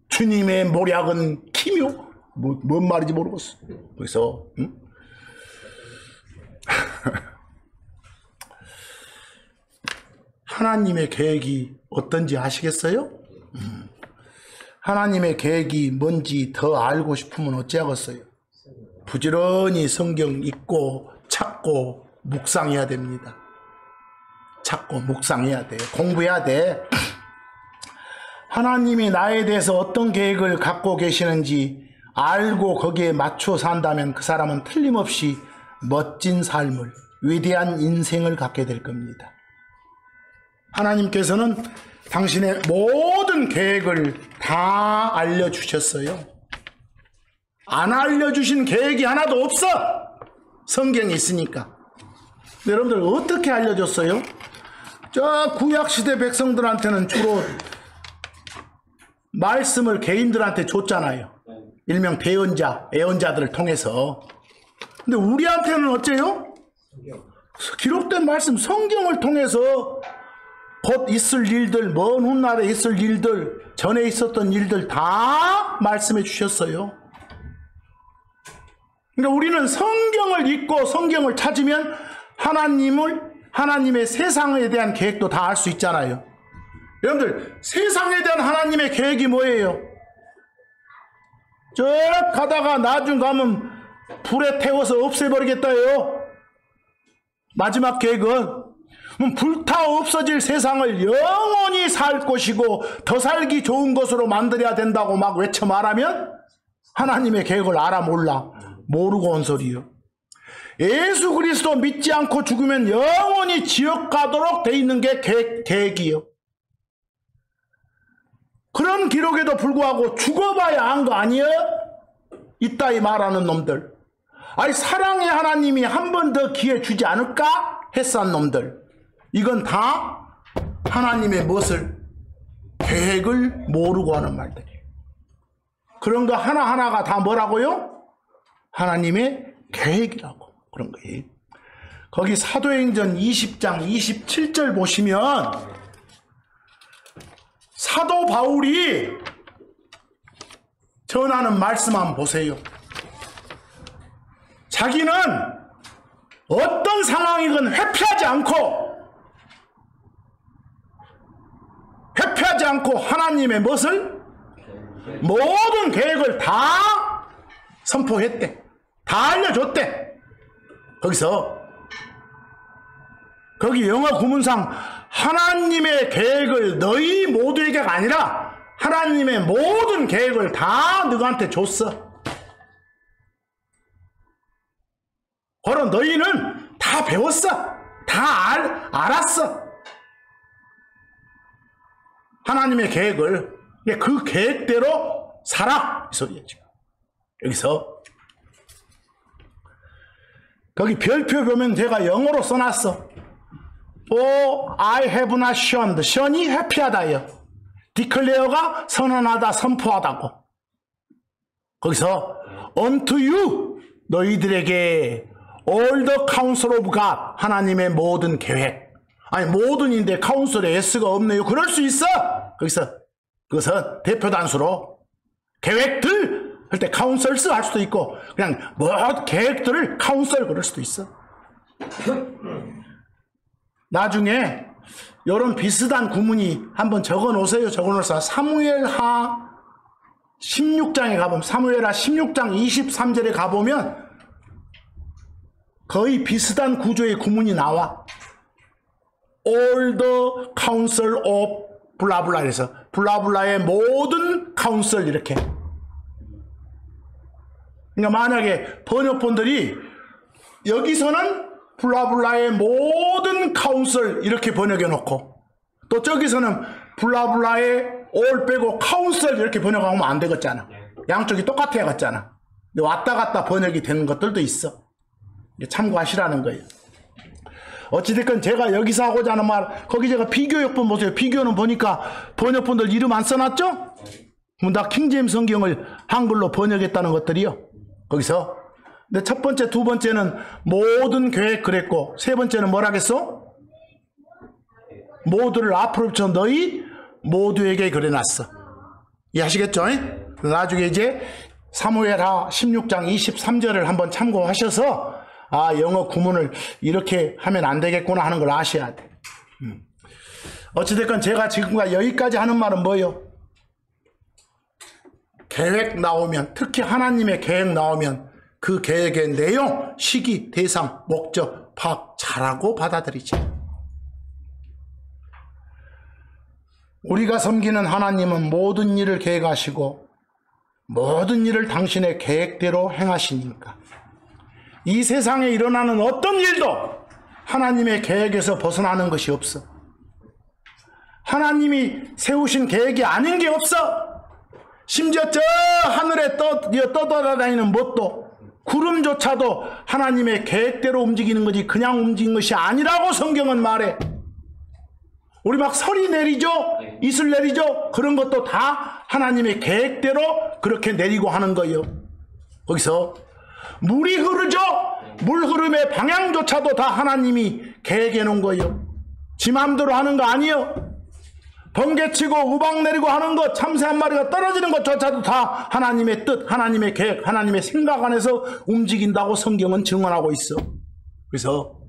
S1: 주님의 모략은 기묘. 뭔 말인지 모르겠어. 그래서 하나님의 계획이 어떤지 아시겠어요? 하나님의 계획이 뭔지 더 알고 싶으면 어찌하겠어요? 부지런히 성경 읽고 찾고 묵상해야 됩니다. 찾고 묵상해야 돼. 공부해야 돼. 하나님이 나에 대해서 어떤 계획을 갖고 계시는지 알고 거기에 맞춰 산다면 그 사람은 틀림없이 멋진 삶을, 위대한 인생을 갖게 될 겁니다. 하나님께서는 당신의 모든 계획을 다 알려주셨어요. 안 알려주신 계획이 하나도 없어. 성경이 있으니까. 여러분들 어떻게 알려줬어요? 저 구약시대 백성들한테는 주로 말씀을 개인들한테 줬잖아요. 일명 대언자, 애언자들을 통해서. 근데 우리한테는 어째요? 기록된 말씀 성경을 통해서 곧 있을 일들, 먼 훗날에 있을 일들, 전에 있었던 일들 다 말씀해 주셨어요. 그러니까 우리는 성경을 읽고 성경을 찾으면 하나님의 세상에 대한 계획도 다 알 수 있잖아요. 여러분들, 세상에 대한 하나님의 계획이 뭐예요? 저 가다가 나중 가면 불에 태워서 없애버리겠다요. 마지막 계획은 불타 없어질 세상을 영원히 살 것이고 더 살기 좋은 것으로 만들어야 된다고 막 외쳐 말하면 하나님의 계획을 알아 몰라? 모르고 온 소리요. 예수 그리스도 믿지 않고 죽으면 영원히 지옥 가도록 돼 있는 게 계획이요. 그런 기록에도 불구하고 죽어봐야 한 거 아니에요? 이따위 말하는 놈들. 아니 사랑의 하나님이 한 번 더 기회 주지 않을까? 했산 놈들. 이건 다 하나님의 무엇을? 계획을 모르고 하는 말들이에요. 그런 거 하나하나가 다 뭐라고요? 하나님의 계획이라고. 그런 거예요. 거기 사도행전 20장 27절 보시면 사도 바울이 전하는 말씀 한번 보세요. 자기는 어떤 상황이건 회피하지 않고 하나님의 무엇을? 모든 계획을 다 선포했대. 다 알려줬대. 거기 영어 구문상 하나님의 계획을 너희 모두에게가 아니라 하나님의 모든 계획을 다 너희한테 줬어. 그럼 너희는 다 배웠어. 다 알았어. 하나님의 계획을. 그 계획대로 살아. 이 소리야 지금. 여기서 거기 별표 보면 제가 영어로 써놨어. For I have not shunned. shun이 회피하다예요. declare가 선언하다, 선포하다고. 거기서 unto you, 너희들에게 all the counsel of God, 하나님의 모든 계획. 아니 모든인데 카운슬에 s가 없네요. 그럴 수 있어. 그것은 대표 단수로 계획들 할 때 카운슬스 할 수도 있고 그냥 뭐 계획들을 카운슬 그럴 수도 있어. 나중에 이런 비슷한 구문이 한번 적어 놓으세요. 사무엘하 16장에 가보면, 사무엘하 16장 23절에 가보면 거의 비슷한 구조의 구문이 나와. All the counsel of 블라블라 해서 블라블라의 모든 카운슬 이렇게. 그러니까 만약에 번역본들이 여기서는 블라블라의 모든 카운슬 이렇게 번역해 놓고 또 저기서는 블라블라의 all 빼고 카운슬 이렇게 번역하면 안 되겠잖아. 양쪽이 똑같아야 겠잖아. 왔다 갔다 번역이 되는 것들도 있어. 참고하시라는 거예요. 어찌됐건 제가 여기서 하고자 하는 말, 거기 제가 비교역본 보세요. 비교는 보니까 번역본들 이름 안 써놨죠? 그럼 다 킹제임스 성경을 한글로 번역했다는 것들이요. 거기서. 근데 첫 번째, 두 번째는 모든 계획 그랬고, 세 번째는 뭐라겠어? 모두를 앞으로 붙여 너희 모두에게 그려놨어. 이해하시겠죠? 나중에 이제 사무엘하 16장 23절을 한번 참고하셔서 아, 영어 구문을 이렇게 하면 안 되겠구나 하는 걸 아셔야 돼. 어찌됐건 제가 지금까지 여기까지 하는 말은 뭐예요? 계획 나오면, 특히 하나님의 계획 나오면 그 계획의 내용, 시기, 대상, 목적 파악 잘하고 받아들이지. 우리가 섬기는 하나님은 모든 일을 계획하시고 모든 일을 당신의 계획대로 행하시니까 이 세상에 일어나는 어떤 일도 하나님의 계획에서 벗어나는 것이 없어. 하나님이 세우신 계획이 아닌 게 없어. 심지어 저 하늘에 떠돌아다니는 뭣도, 구름조차도 하나님의 계획대로 움직이는 거지 그냥 움직이는 것이 아니라고 성경은 말해. 우리 막 설이 내리죠? 이슬 내리죠? 그런 것도 다 하나님의 계획대로 그렇게 내리고 하는 거예요. 거기서 물이 흐르죠? 물 흐름의 방향조차도 다 하나님이 계획해 놓은 거예요. 지 맘대로 하는 거 아니에요. 번개치고 우박 내리고 하는 것, 참새 한 마리가 떨어지는 것조차도 다 하나님의 뜻, 하나님의 계획, 하나님의 생각 안에서 움직인다고 성경은 증언하고 있어. 그래서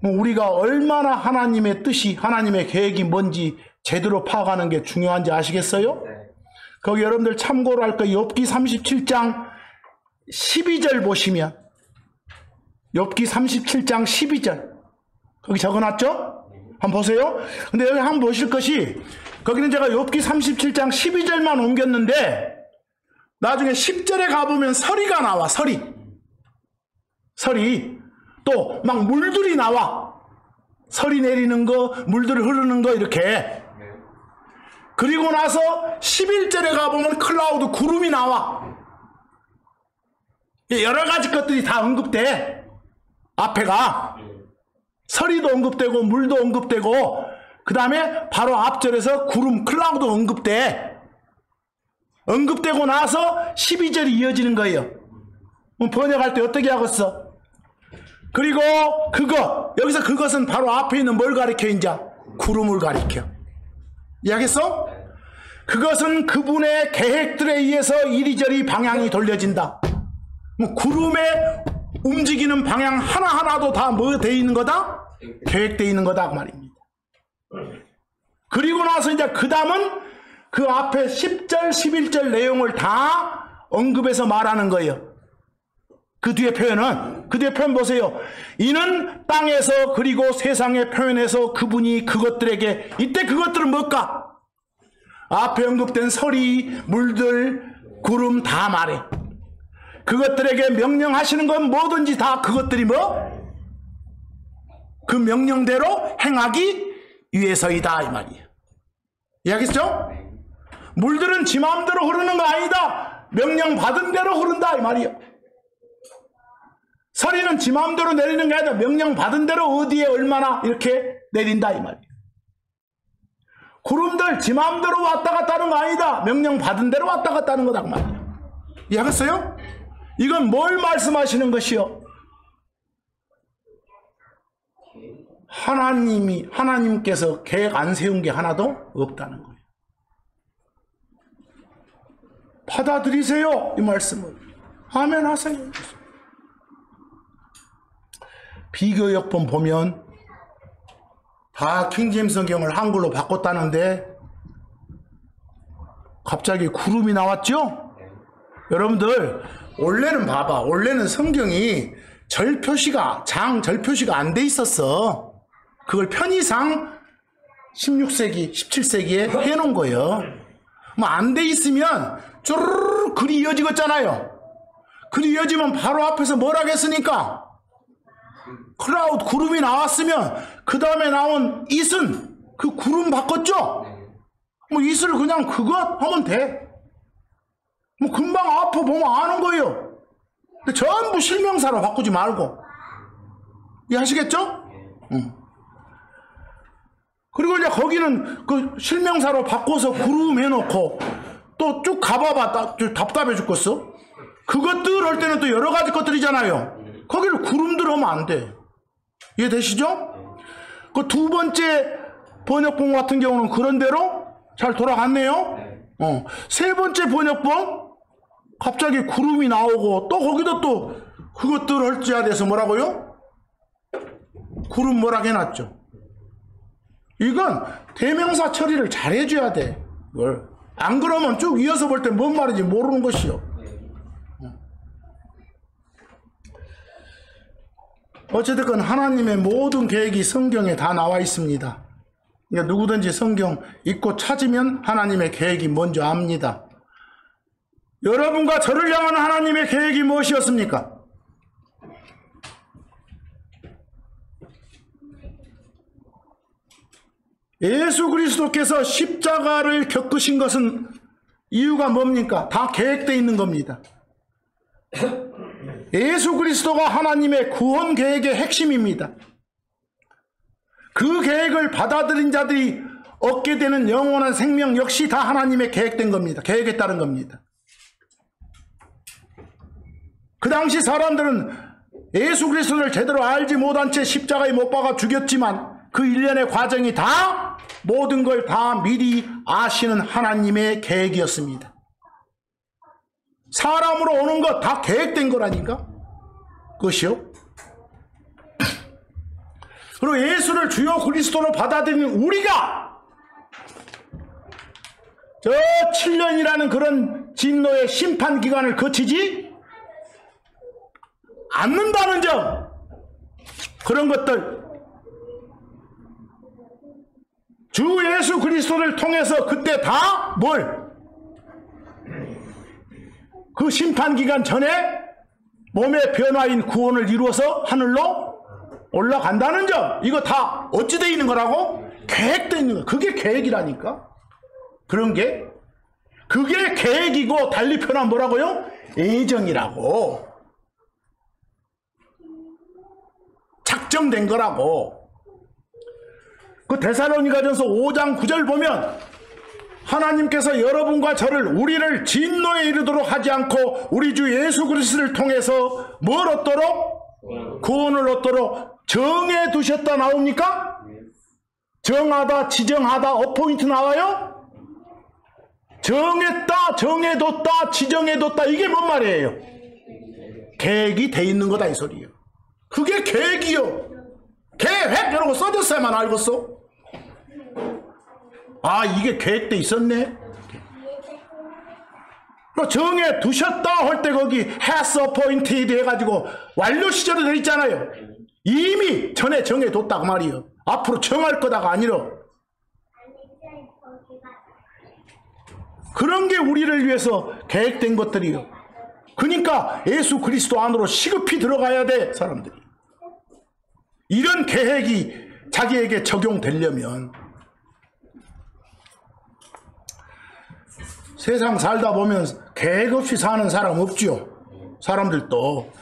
S1: 우리가 얼마나 하나님의 뜻이, 하나님의 계획이 뭔지 제대로 파악하는 게 중요한지 아시겠어요? 거기 여러분들 참고로 할 거 욥기 37장 12절 보시면, 욥기 37장 12절 거기 적어놨죠? 한번 보세요. 근데 여기 한번 보실 것이, 거기는 제가 욥기 37장 12절만 옮겼는데 나중에 10절에 가보면 서리가 나와. 서리 또 막 물들이 나와. 서리 내리는 거, 물들이 흐르는 거 이렇게. 그리고 나서 11절에 가보면 클라우드 구름이 나와. 여러 가지 것들이 다 언급돼. 앞에가 서리도 언급되고 물도 언급되고 그 다음에 바로 앞절에서 구름 클라우드 언급돼. 언급되고 나서 12절이 이어지는 거예요. 번역할 때 어떻게 하겠어? 그리고 여기서 그것은 바로 앞에 있는 뭘 가리켜? 이제 구름을 가리켜. 이해하겠어? 그것은 그분의 계획들에 의해서 이리저리 방향이 돌려진다. 구름의 움직이는 방향 하나하나도 다 뭐 돼 있는 거다? 계획되어 있는 거다 그 말입니다. 그리고 나서 이제 그 다음은 그 앞에 10절 11절 내용을 다 언급해서 말하는 거예요. 그 뒤에 표현 보세요. 이는 땅에서 그리고 세상의 표현에서 그분이 그것들에게, 이때 그것들은 뭘까? 앞에 언급된 서리, 물들, 구름 다 말해. 그것들에게 명령하시는 건 뭐든지 다 그것들이 그 명령대로 행하기 위해서이다 이 말이에요. 이해하겠죠? 물들은 지 마음대로 흐르는 거 아니다. 명령 받은 대로 흐른다 이 말이에요. 서리는 지 마음대로 내리는 게 아니라 명령 받은 대로 어디에 얼마나 이렇게 내린다 이 말이에요. 구름들 지 마음대로 왔다 갔다 하는 거 아니다. 명령 받은 대로 왔다 갔다 하는 거다 그 말이에요. 이해하겠어요? 이건 뭘 말씀하시는 것이요? 하나님께서 계획 안 세운 게 하나도 없다는 거예요. 받아들이세요 이 말씀을. 아멘 하세요. 비교역본 보면 다 킹제임스 성경을 한글로 바꿨다는데 갑자기 구름이 나왔죠? 여러분들 원래는 봐봐. 원래는 성경이 절 표시가 안 돼 있었어. 그걸 편의상 16세기 17세기에 해놓은 거예요. 뭐 안 돼 있으면 쭈르르 글이 이어지겠잖아요. 글이 이어지면 바로 앞에서 뭘 하겠습니까? 클라우드 구름이 나왔으면 그 다음에 나온 it은 그 구름 바꿨죠? 뭐 it을 그냥 그것 하면 돼. 뭐 금방 앞에 보면 아는 거예요. 근데 전부 실명사로 바꾸지 말고. 이해하시겠죠? 그리고 이제 거기는 그 실명사로 바꿔서 구름 해놓고 또 쭉 가봐봐. 답답해 죽겠어. 그것들 할 때는 또 여러 가지 것들이잖아요. 거기를 구름들 하면 안 돼. 이해되시죠? 그 두 번째 번역본 같은 경우는 그런 대로 잘 돌아갔네요. 세 번째 번역본 갑자기 구름이 나오고 또 거기다 또 그것들 할지야 돼서 뭐라고요? 구름 뭐라 해놨죠. 이건 대명사 처리를 잘 해줘야 돼. 이걸. 안 그러면 쭉 이어서 볼 때 뭔 말인지 모르는 것이요. 어쨌든 하나님의 모든 계획이 성경에 다 나와 있습니다. 그러니까 누구든지 성경 읽고 찾으면 하나님의 계획이 뭔지 압니다. 여러분과 저를 향한 하나님의 계획이 무엇이었습니까? 예수 그리스도께서 십자가를 겪으신 것은 이유가 뭡니까? 다 계획되어 있는 겁니다. 예수 그리스도가 하나님의 구원 계획의 핵심입니다. 그 계획을 받아들인 자들이 얻게 되는 영원한 생명 역시 다 하나님의 계획된 겁니다. 계획에 따른 겁니다. 그 당시 사람들은 예수 그리스도를 제대로 알지 못한 채 십자가에 못 박아 죽였지만 그 일련의 과정이 다 모든 걸 다 미리 아시는 하나님의 계획이었습니다. 사람으로 오는 것 다 계획된 거라니까. 그것이요. 그리고 예수를 주요 그리스도로 받아들이는 우리가 저 7년이라는 그런 진노의 심판 기간을 거치지 않는다는 점, 그런 것들 주 예수 그리스도를 통해서 그때 다 그 심판기간 전에 몸의 변화인 구원을 이루어서 하늘로 올라간다는 점, 이거 다 어찌 돼 있는 거라고? 계획되어 있는 거. 그게 계획이라니까. 그런 게 그게 계획이고 달리 표현하면 뭐라고요? 예정이라고. 작정된 거라고. 그 데살로니가전서 5장 9절 보면 하나님께서 여러분과 저를 우리를 진노에 이르도록 하지 않고 우리 주 예수 그리스도를 통해서 뭘 얻도록? 구원을 얻도록 정해 두셨다 나옵니까? 정하다, 지정하다, 어포인트 나와요? 정했다, 정해뒀다, 지정해뒀다. 이게 뭔 말이에요? 계획이 돼 있는 거다 이 소리예요. 그게 계획이요. 계획 이러고 써줬어야만 알겠어. 아, 이게 계획돼 있었네. 정해 두셨다 할 때 거기 has appointed 해가지고 완료 시절에 돼 있잖아요. 이미 전에 정해뒀다 그 말이에요. 앞으로 정할 거다가 아니라. 그런 게 우리를 위해서 계획된 것들이요. 그러니까 예수 그리스도 안으로 시급히 들어가야 돼 사람들이. 이런 계획이 자기에게 적용되려면 세상 살다 보면 계획 없이 사는 사람 없죠. 사람들도.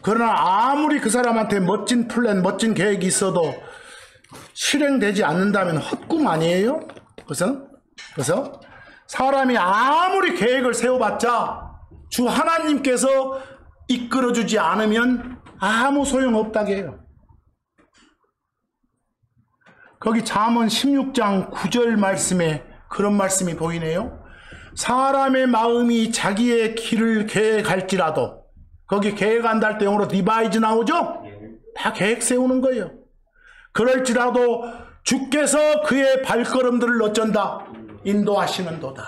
S1: 그러나 아무리 그 사람한테 멋진 플랜, 멋진 계획이 있어도 실행되지 않는다면 헛꿈 아니에요? 그래서 사람이 아무리 계획을 세워봤자 주 하나님께서 이끌어주지 않으면 아무 소용없다게 해요. 거기 잠언 16장 9절 말씀에 그런 말씀이 보이네요. 사람의 마음이 자기의 길을 계획할지라도, 거기 계획한다 할 때 영어로 디바이즈 나오죠? 다 계획 세우는 거예요. 그럴지라도 주께서 그의 발걸음들을 어쩐다? 인도하시는도다.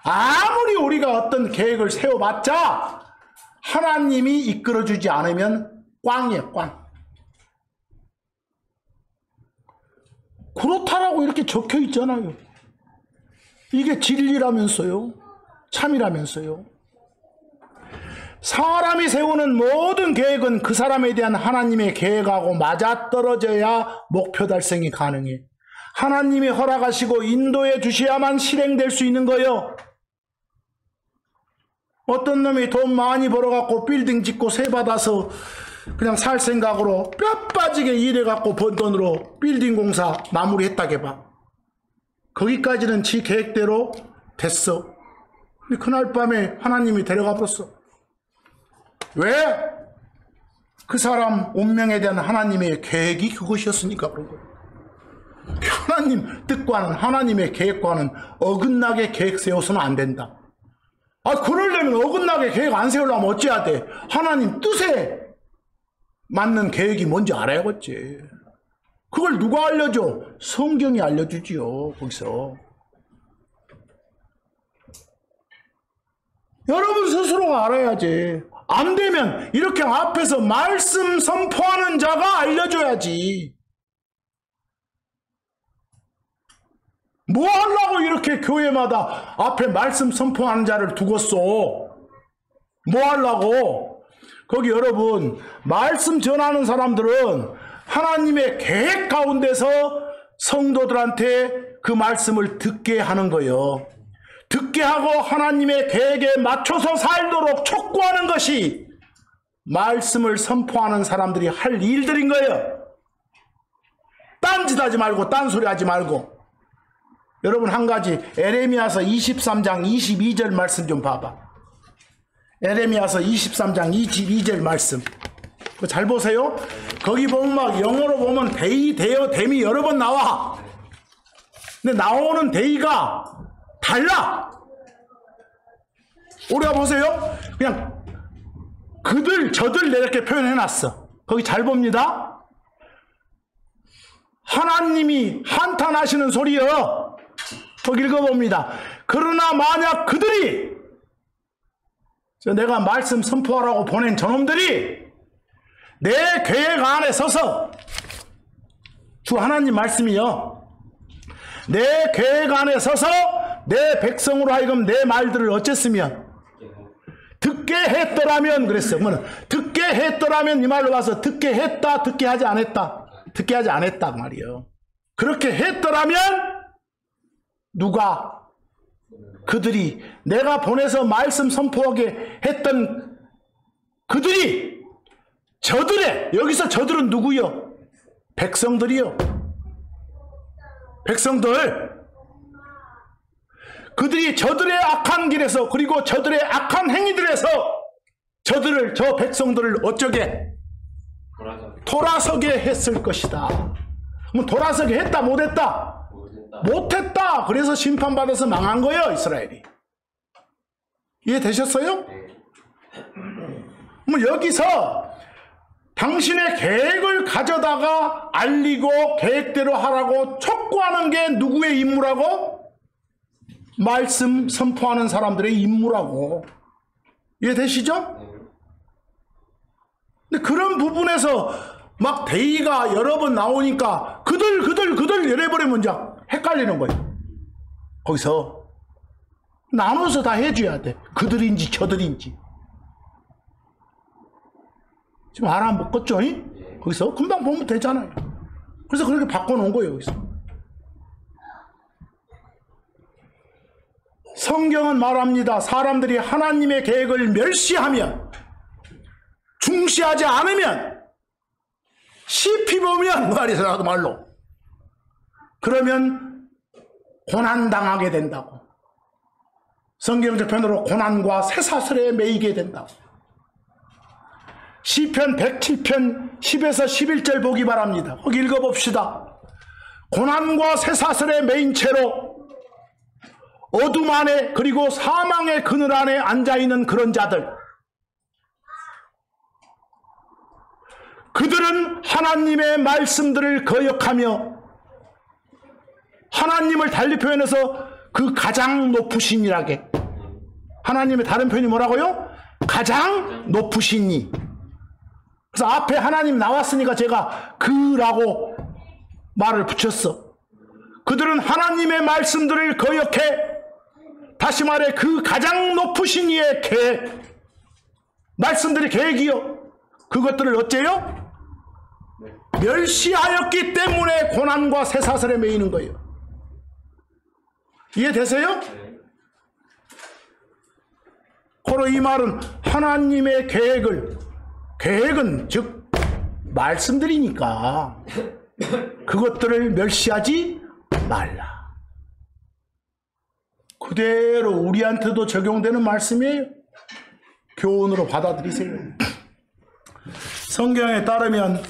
S1: 아무리 우리가 어떤 계획을 세워봤자 하나님이 이끌어주지 않으면 꽝이에요, 꽝. 그렇다라고 이렇게 적혀 있잖아요. 이게 진리라면서요. 참이라면서요. 사람이 세우는 모든 계획은 그 사람에 대한 하나님의 계획하고 맞아떨어져야 목표 달성이 가능해. 하나님이 허락하시고 인도해 주셔야만 실행될 수 있는 거예요. 어떤 놈이 돈 많이 벌어갖고 빌딩 짓고 세 받아서 그냥 살 생각으로 뼈 빠지게 일해갖고 번 돈으로 빌딩 공사 마무리했다게 봐. 거기까지는 지 계획대로 됐어. 근데 그날 밤에 하나님이 데려가 버렸어. 왜? 그 사람 운명에 대한 하나님의 계획이 그것이었으니까 그런 거예요. 하나님 뜻과는 하나님의 계획과는 어긋나게 계획 세워서는 안 된다. 아, 그러려면 어긋나게 계획 안 세우려면 어찌해야 돼? 하나님 뜻에 맞는 계획이 뭔지 알아야겠지. 그걸 누가 알려줘? 성경이 알려주지요. 거기서 여러분 스스로가 알아야지. 안 되면 이렇게 앞에서 말씀 선포하는 자가 알려줘야지. 뭐 하려고 이렇게 교회마다 앞에 말씀 선포하는 자를 두겠어? 뭐 하려고? 거기 여러분 말씀 전하는 사람들은 하나님의 계획 가운데서 성도들한테 그 말씀을 듣게 하는 거예요. 듣게 하고 하나님의 계획에 맞춰서 살도록 촉구하는 것이 말씀을 선포하는 사람들이 할 일들인 거예요. 딴짓 하지 말고 딴소리 하지 말고. 여러분 한 가지 에레미야서 23장 22절 말씀 좀 봐봐. 에레미야서 23장 22절 말씀 잘 보세요. 거기 보면 막 영어로 보면 데이, 데어, 댐이 여러 번 나와. 근데 나오는 데이가 달라. 우리가 보세요. 그냥 그들 저들 이렇게 표현해놨어. 거기 잘 봅니다. 하나님이 한탄하시는 소리요. 거기 읽어봅니다. 그러나 만약 그들이 내가 말씀 선포하라고 보낸 저놈들이 내 계획 안에 서서 주 하나님 말씀이요. 내 계획 안에 서서 내 백성으로 하여금 내 말들을 어쨌으면 듣게 했더라면 그랬어요. 듣게 했더라면 이 말로 봐서 듣게 했다, 듣게 하지 않았다. 듣게 하지 않았다 그 말이에요. 그렇게 했더라면 누가? 그들이 내가 보내서 말씀 선포하게 했던 그들이 저들의, 여기서 저들은 누구요? 백성들이요. 백성들. 그들이 저들의 악한 길에서 그리고 저들의 악한 행위들에서 저들을, 저 백성들을 어쩌게? 돌아서게 했을 것이다. 그럼 돌아서게 했다 못했다? 못했다. 그래서 심판받아서 망한 거예요, 이스라엘이. 이해되셨어요? 그럼 여기서 당신의 계획을 가져다가 알리고 계획대로 하라고 촉구하는 게 누구의 임무라고? 말씀 선포하는 사람들의 임무라고. 이해되시죠? 근데 그런 부분에서 막 대의가 여러 번 나오니까 그들 이래버리면 이제 헷갈리는 거예요. 거기서 나눠서 다 해줘야 돼. 그들인지 저들인지. 지금 알아먹었죠? 거기서 금방 보면 되잖아요. 그래서 그렇게 바꿔놓은 거예요. 여기서. 성경은 말합니다. 사람들이 하나님의 계획을 멸시하면, 중시하지 않으면, 시피 보면 말이라도 말로, 그러면 고난당하게 된다고. 성경적 표현으로 고난과 쇠사슬에 매이게 된다고. 시편 107편 10에서 11절 보기 바랍니다. 거기 읽어봅시다. 고난과 쇠사슬에 매인 채로 어둠 안에 그리고 사망의 그늘 안에 앉아있는 그런 자들, 그들은 하나님의 말씀들을 거역하며 하나님을 달리 표현해서 그 가장 높으신이라게, 하나님의 다른 표현이 뭐라고요? 가장 높으신이. 그래서 앞에 하나님 나왔으니까 제가 그라고 말을 붙였어. 그들은 하나님의 말씀들을 거역해, 다시 말해 그 가장 높으신 이의 계획, 말씀들의 계획이요, 그것들을 어째요? 멸시하였기 때문에 고난과 쇠사슬에 매이는 거예요. 이해되세요? 고로 이 말은 하나님의 계획은 즉 말씀들이니까 그것들을 멸시하지 말라. 그대로 우리한테도 적용되는 말씀이에요. 교훈으로 받아들이세요. 성경에 따르면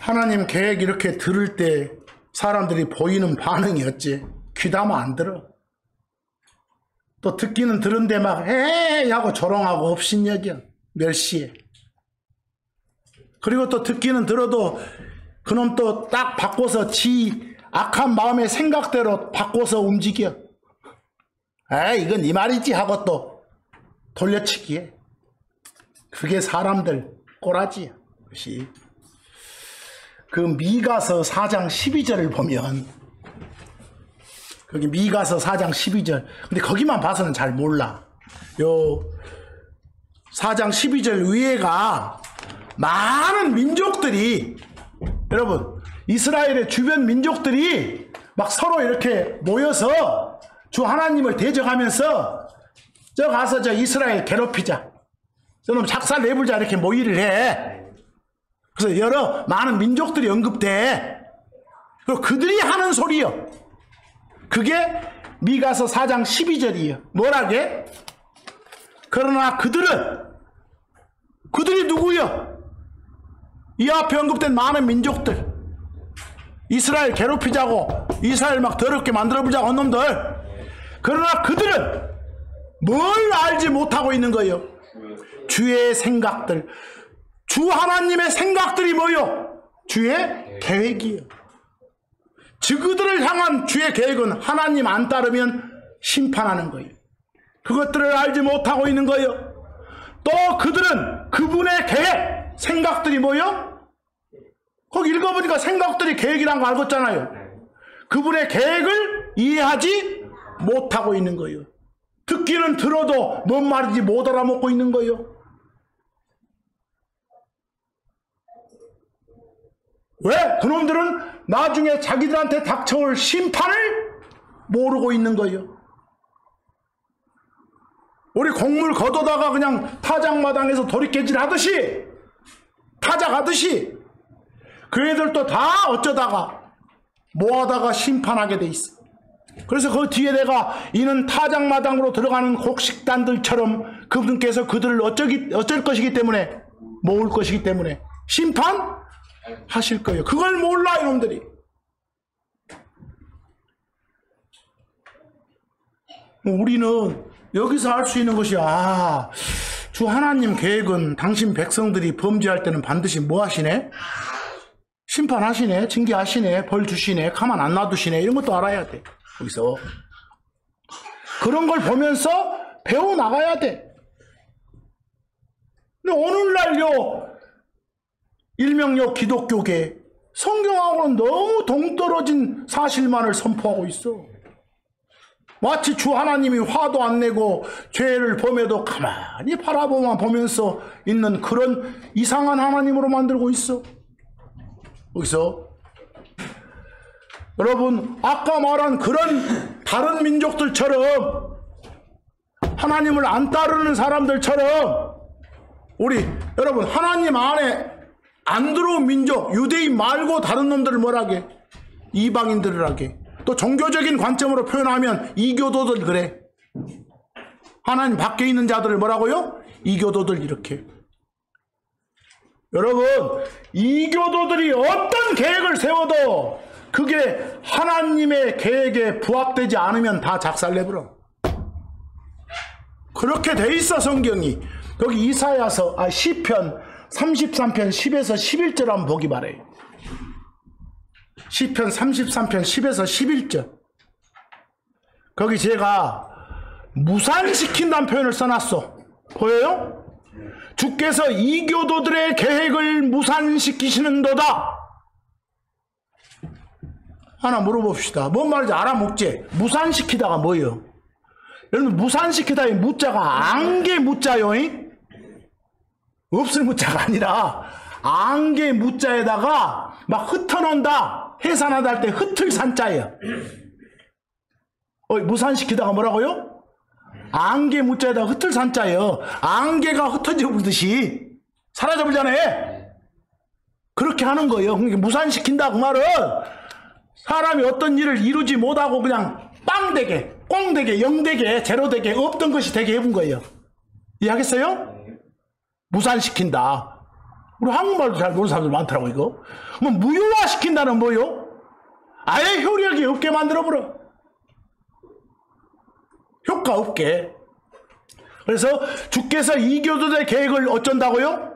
S1: 하나님 계획 이렇게 들을 때 사람들이 보이는 반응이 어째? 귀담아 안 들어. 또 듣기는 들은데 막 에이 하고 조롱하고 업신여겨, 멸시해. 그리고 또 듣기는 들어도 그놈 또 딱 바꿔서 지 악한 마음의 생각대로 바꿔서 움직여. 에이 이건 네 말이지 하고 또 돌려치기해. 그게 사람들 꼬라지야. 그것이. 그 미가서 4장 12절을 보면, 거기 미가서 4장 12절. 근데 거기만 봐서는 잘 몰라. 요 4장 12절 위에가 많은 민족들이, 여러분 이스라엘의 주변 민족들이 막 서로 이렇게 모여서 주 하나님을 대적하면서 저 가서 저 이스라엘 괴롭히자, 저놈 작살 내불자 이렇게 모의를 해. 그래서 여러 많은 민족들이 언급돼. 그리고 그들이 하는 소리요, 그게 미가서 4장 12절이에요. 뭐라게? 그러나 그들이 누구요? 이 앞에 언급된 많은 민족들, 이스라엘 괴롭히자고, 이스라엘 막 더럽게 만들어보자고 한 놈들. 그러나 그들은 뭘 알지 못하고 있는 거예요? 주의 생각들. 주 하나님의 생각들이 뭐요? 주의 계획이요. 그들을 향한 주의 계획은 하나님 안 따르면 심판하는 거예요. 그것들을 알지 못하고 있는 거예요. 또 그들은 그분의 계획, 생각들이 뭐요? 거기 읽어보니까 생각들이 계획이란 거 알겠잖아요. 그분의 계획을 이해하지 못하고 있는 거예요. 듣기는 들어도 뭔 말인지 못 알아먹고 있는 거예요. 왜? 그놈들은 나중에 자기들한테 닥쳐올 심판을 모르고 있는 거예요. 우리 곡물 걷어다가 그냥 타작마당에서 도리깨질 하듯이, 타작하듯이 그 애들도 다 어쩌다가 모아다가 심판하게 돼 있어. 그래서 그 뒤에 내가 이는 타작마당으로 들어가는 곡식단들처럼 그분께서 그들을 어쩔 것이기 때문에, 모을 것이기 때문에 심판하실 거예요. 그걸 몰라 이놈들이. 우리는 여기서 알 수 있는 것이, 주 하나님 계획은 당신 백성들이 범죄할 때는 반드시 뭐 하시네? 심판하시네, 징계하시네, 벌 주시네, 가만 안 놔두시네. 이런 것도 알아야 돼. 여기서 그런 걸 보면서 배워나가야 돼. 근데 오늘날요 일명요 기독교계 성경하고는 너무 동떨어진 사실만을 선포하고 있어. 마치 주 하나님이 화도 안 내고 죄를 범해도 가만히 바라보만 보면서 있는 그런 이상한 하나님으로 만들고 있어. 여기서 여러분, 아까 말한 그런 다른 민족들처럼, 하나님을 안 따르는 사람들처럼, 우리 여러분 하나님 안에 안 들어온 민족, 유대인 말고 다른 놈들을 뭐라게? 이방인들을 하게. 또 종교적인 관점으로 표현하면 이교도들 그래. 하나님 밖에 있는 자들을 뭐라고요? 이교도들 이렇게. 여러분, 이교도들이 어떤 계획을 세워도 그게 하나님의 계획에 부합되지 않으면 다 작살내버려. 그렇게 돼 있어 성경이. 여기 이사야서 시편 33편 10에서 11절 한번 보기 바래요. 시편 33편 10에서 11절. 거기 제가 무산시킨다는 표현을 써놨어. 보여요? 주께서 이교도들의 계획을 무산시키시는도다. 하나 물어봅시다. 뭔 말인지 알아먹지? 무산시키다가 뭐예요? 여러분, 무산시키다의 무자가 안개 무자요. 없을 무자가 아니라 안개 무자에다가 막 흩어놓는다, 해산하다 할 때 흩을 산자예요. 무산시키다가 뭐라고요? 안개 무자에다가 흩을 산자예요. 안개가 흩어져 버리듯이 사라져 버리잖아요. 그렇게 하는 거예요. 그러니까 무산시킨다 그 말은 사람이 어떤 일을 이루지 못하고 그냥 빵되게, 꽁되게, 영되게, 제로되게, 없던 것이 되게 해본 거예요. 이해하겠어요? 무산시킨다. 우리 한국말도 잘 모르는 사람들 많더라고 이거. 그럼 무효화시킨다는 뭐요? 아예 효력이 없게 만들어버려. 효과 없게. 그래서 주께서 이교도들의 계획을 어쩐다고요?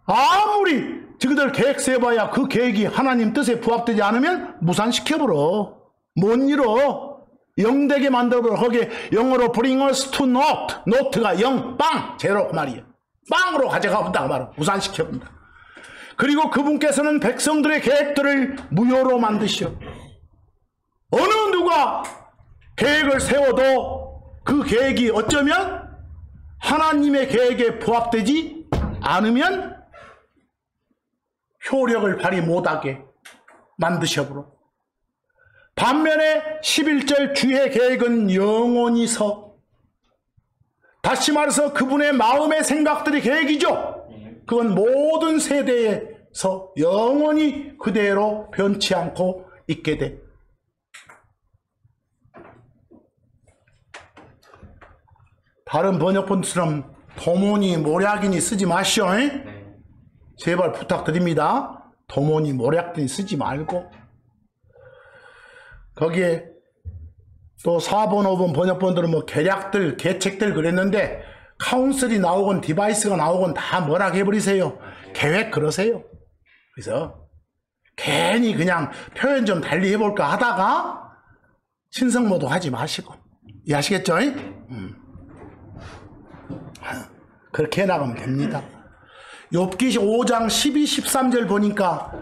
S1: 아무리 저희들 계획 세봐야 그 계획이 하나님 뜻에 부합되지 않으면 무산시켜버려. 못 이뤄. 영되게 만들어버려. 거기에 영어로 bring us to naught. not가 영, 빵, 제로 그 말이에요. 빵으로 가져가본다 그 말은. 무산시켜본다. 그리고 그분께서는 백성들의 계획들을 무효로 만드시오. 어느 누가 계획을 세워도 그 계획이 어쩌면 하나님의 계획에 부합되지 않으면 효력을 발휘 못하게 만드셔버려. 반면에 11절 주의 계획은 영원히 서. 다시 말해서 그분의 마음의 생각들이 계획이죠. 그건 모든 세대에서 영원히 그대로 변치 않고 있게 돼. 다른 번역본처럼 도모니 모략이니 쓰지 마시오. 제발 부탁드립니다. 도모니 모략이니 쓰지 말고. 거기에 또 4번, 5번 번역본들은 뭐 계략들, 계책들 그랬는데 카운슬이 나오건 디바이스가 나오건 다 뭐라 해버리세요. 계획 그러세요. 그래서 괜히 그냥 표현 좀 달리 해볼까 하다가 신성모도 하지 마시고. 이해하시겠죠? 그렇게 해나가면 됩니다. 욥기 5장 12, 13절 보니까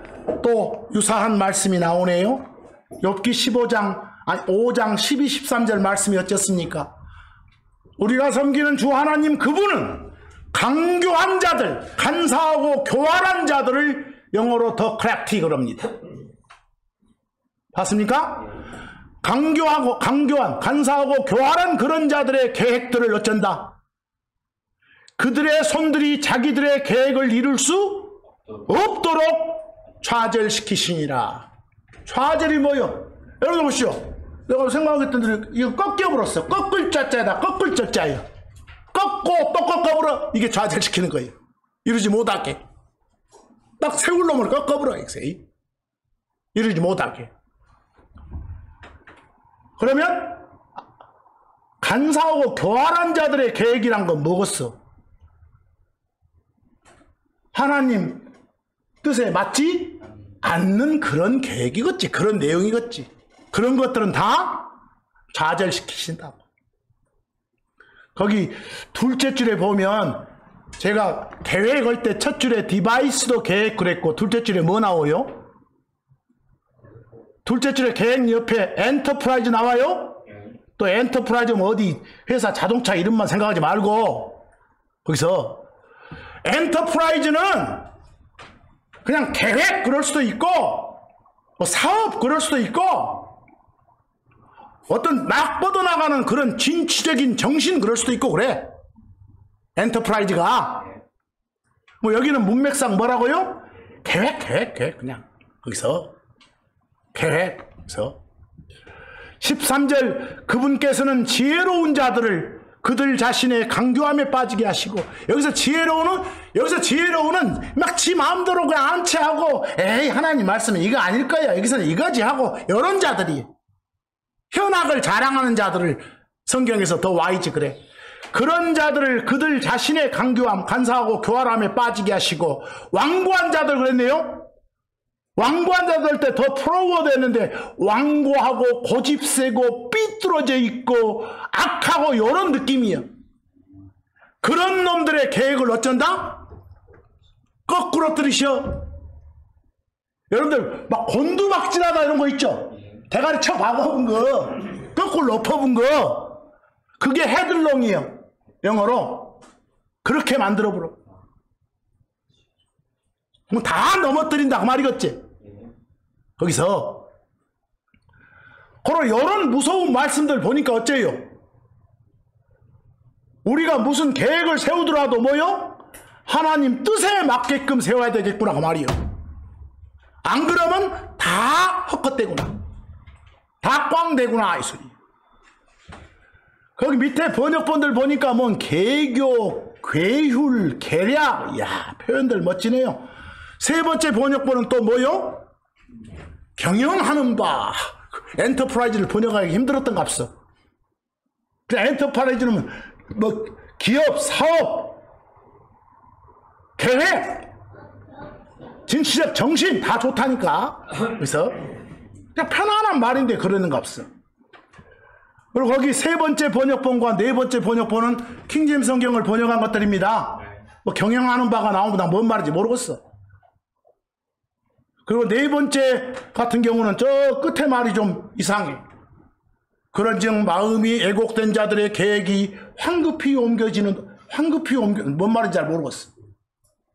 S1: 또 유사한 말씀이 나오네요. 욥기 5장 12, 13절 말씀이 어쩌습니까? 우리가 섬기는 주 하나님 그분은 강교한 자들, 간사하고 교활한 자들을 영어로 더 크래프티 그럽니다. 봤습니까? 간사하고 교활한 그런 자들의 계획들을 어쩐다? 그들의 손들이 자기들의 계획을 이룰 수 없도록 좌절시키시니라. 좌절이 뭐요? 여러분 보시오. 내가 생각했던 대로 이거 꺾여버렸어. 꺾을 자자다. 꺾을 자자예요. 꺾고 또 꺾어버려. 이게 좌절시키는 거예요. 이루지 못하게. 딱 세울 놈을 꺾어버려. 이루지 못하게. 그러면 간사하고 교활한 자들의 계획이란 건 뭐겠어? 하나님 뜻에 맞지 않는 그런 계획이겠지. 그런 내용이겠지. 그런 것들은 다 좌절시키신다고. 거기 둘째 줄에 보면 제가 계획할 때 첫 줄에 디바이스도 계획 그랬고 둘째 줄에 뭐 나와요? 둘째 줄에 계획 옆에 엔터프라이즈 나와요? 또 엔터프라이즈면 어디 회사 자동차 이름만 생각하지 말고 거기서 엔터프라이즈는 그냥 계획 그럴 수도 있고 뭐 사업 그럴 수도 있고 어떤 막 뻗어나가는 그런 진취적인 정신 그럴 수도 있고 그래. 엔터프라이즈가 뭐 여기는 문맥상 뭐라고요? 계획 그냥 거기서 계획에서 13절 그분께서는 지혜로운 자들을 그들 자신의 강교함에 빠지게 하시고 여기서 지혜로우는 막 지 마음대로 그냥 안채하고 에이 하나님 말씀은 이거 아닐 거야 여기서는 이거지 하고 이런 자들이 현악을 자랑하는 자들을 성경에서 더 와있지 그래. 그런 자들을 그들 자신의 강교함 간사하고 교활함에 빠지게 하시고 완고한 자들 그랬네요. 완고한 자들 때 더 프로워드 했는데 완고하고 고집세고 삐뚤어져 있고 악하고 이런 느낌이에요. 그런 놈들의 계획을 어쩐다? 거꾸로 들으셔. 여러분들 막 곤두박질하다 이런 거 있죠? 대가리 쳐 박아본 거 거꾸로 엎어본 거 그게 헤들롱이에요. 영어로 그렇게 만들어버려. 뭐 다 넘어뜨린다 그 말이겠지. 거기서 그런 이런 무서운 말씀들 보니까 어째요? 우리가 무슨 계획을 세우더라도 뭐요? 하나님 뜻에 맞게끔 세워야 되겠구나 그 말이요. 안 그러면 다 헛것대구나. 다 꽝대구나 이 소리. 거기 밑에 번역본들 보니까 뭔 개교, 괴율, 계략, 야 표현들 멋지네요. 세 번째 번역본은 또 뭐요? 경영하는 바. 엔터프라이즈를 번역하기 힘들었던갑서. 엔터프라이즈는 뭐 기업, 사업, 계획, 진취적 정신 다 좋다니까. 그래서 그냥 편안한 말인데 그러는갑서. 그리고 거기 세 번째 번역본과 네 번째 번역본은 킹제임스 성경을 번역한 것들입니다. 뭐 경영하는 바가 나오면 뭔 말인지 모르겠어. 그리고 네 번째 같은 경우는 저 끝에 말이 좀 이상해. 그런즉 마음이 애곡된 자들의 계획이 황급히 뭔 말인지 잘 모르겠어.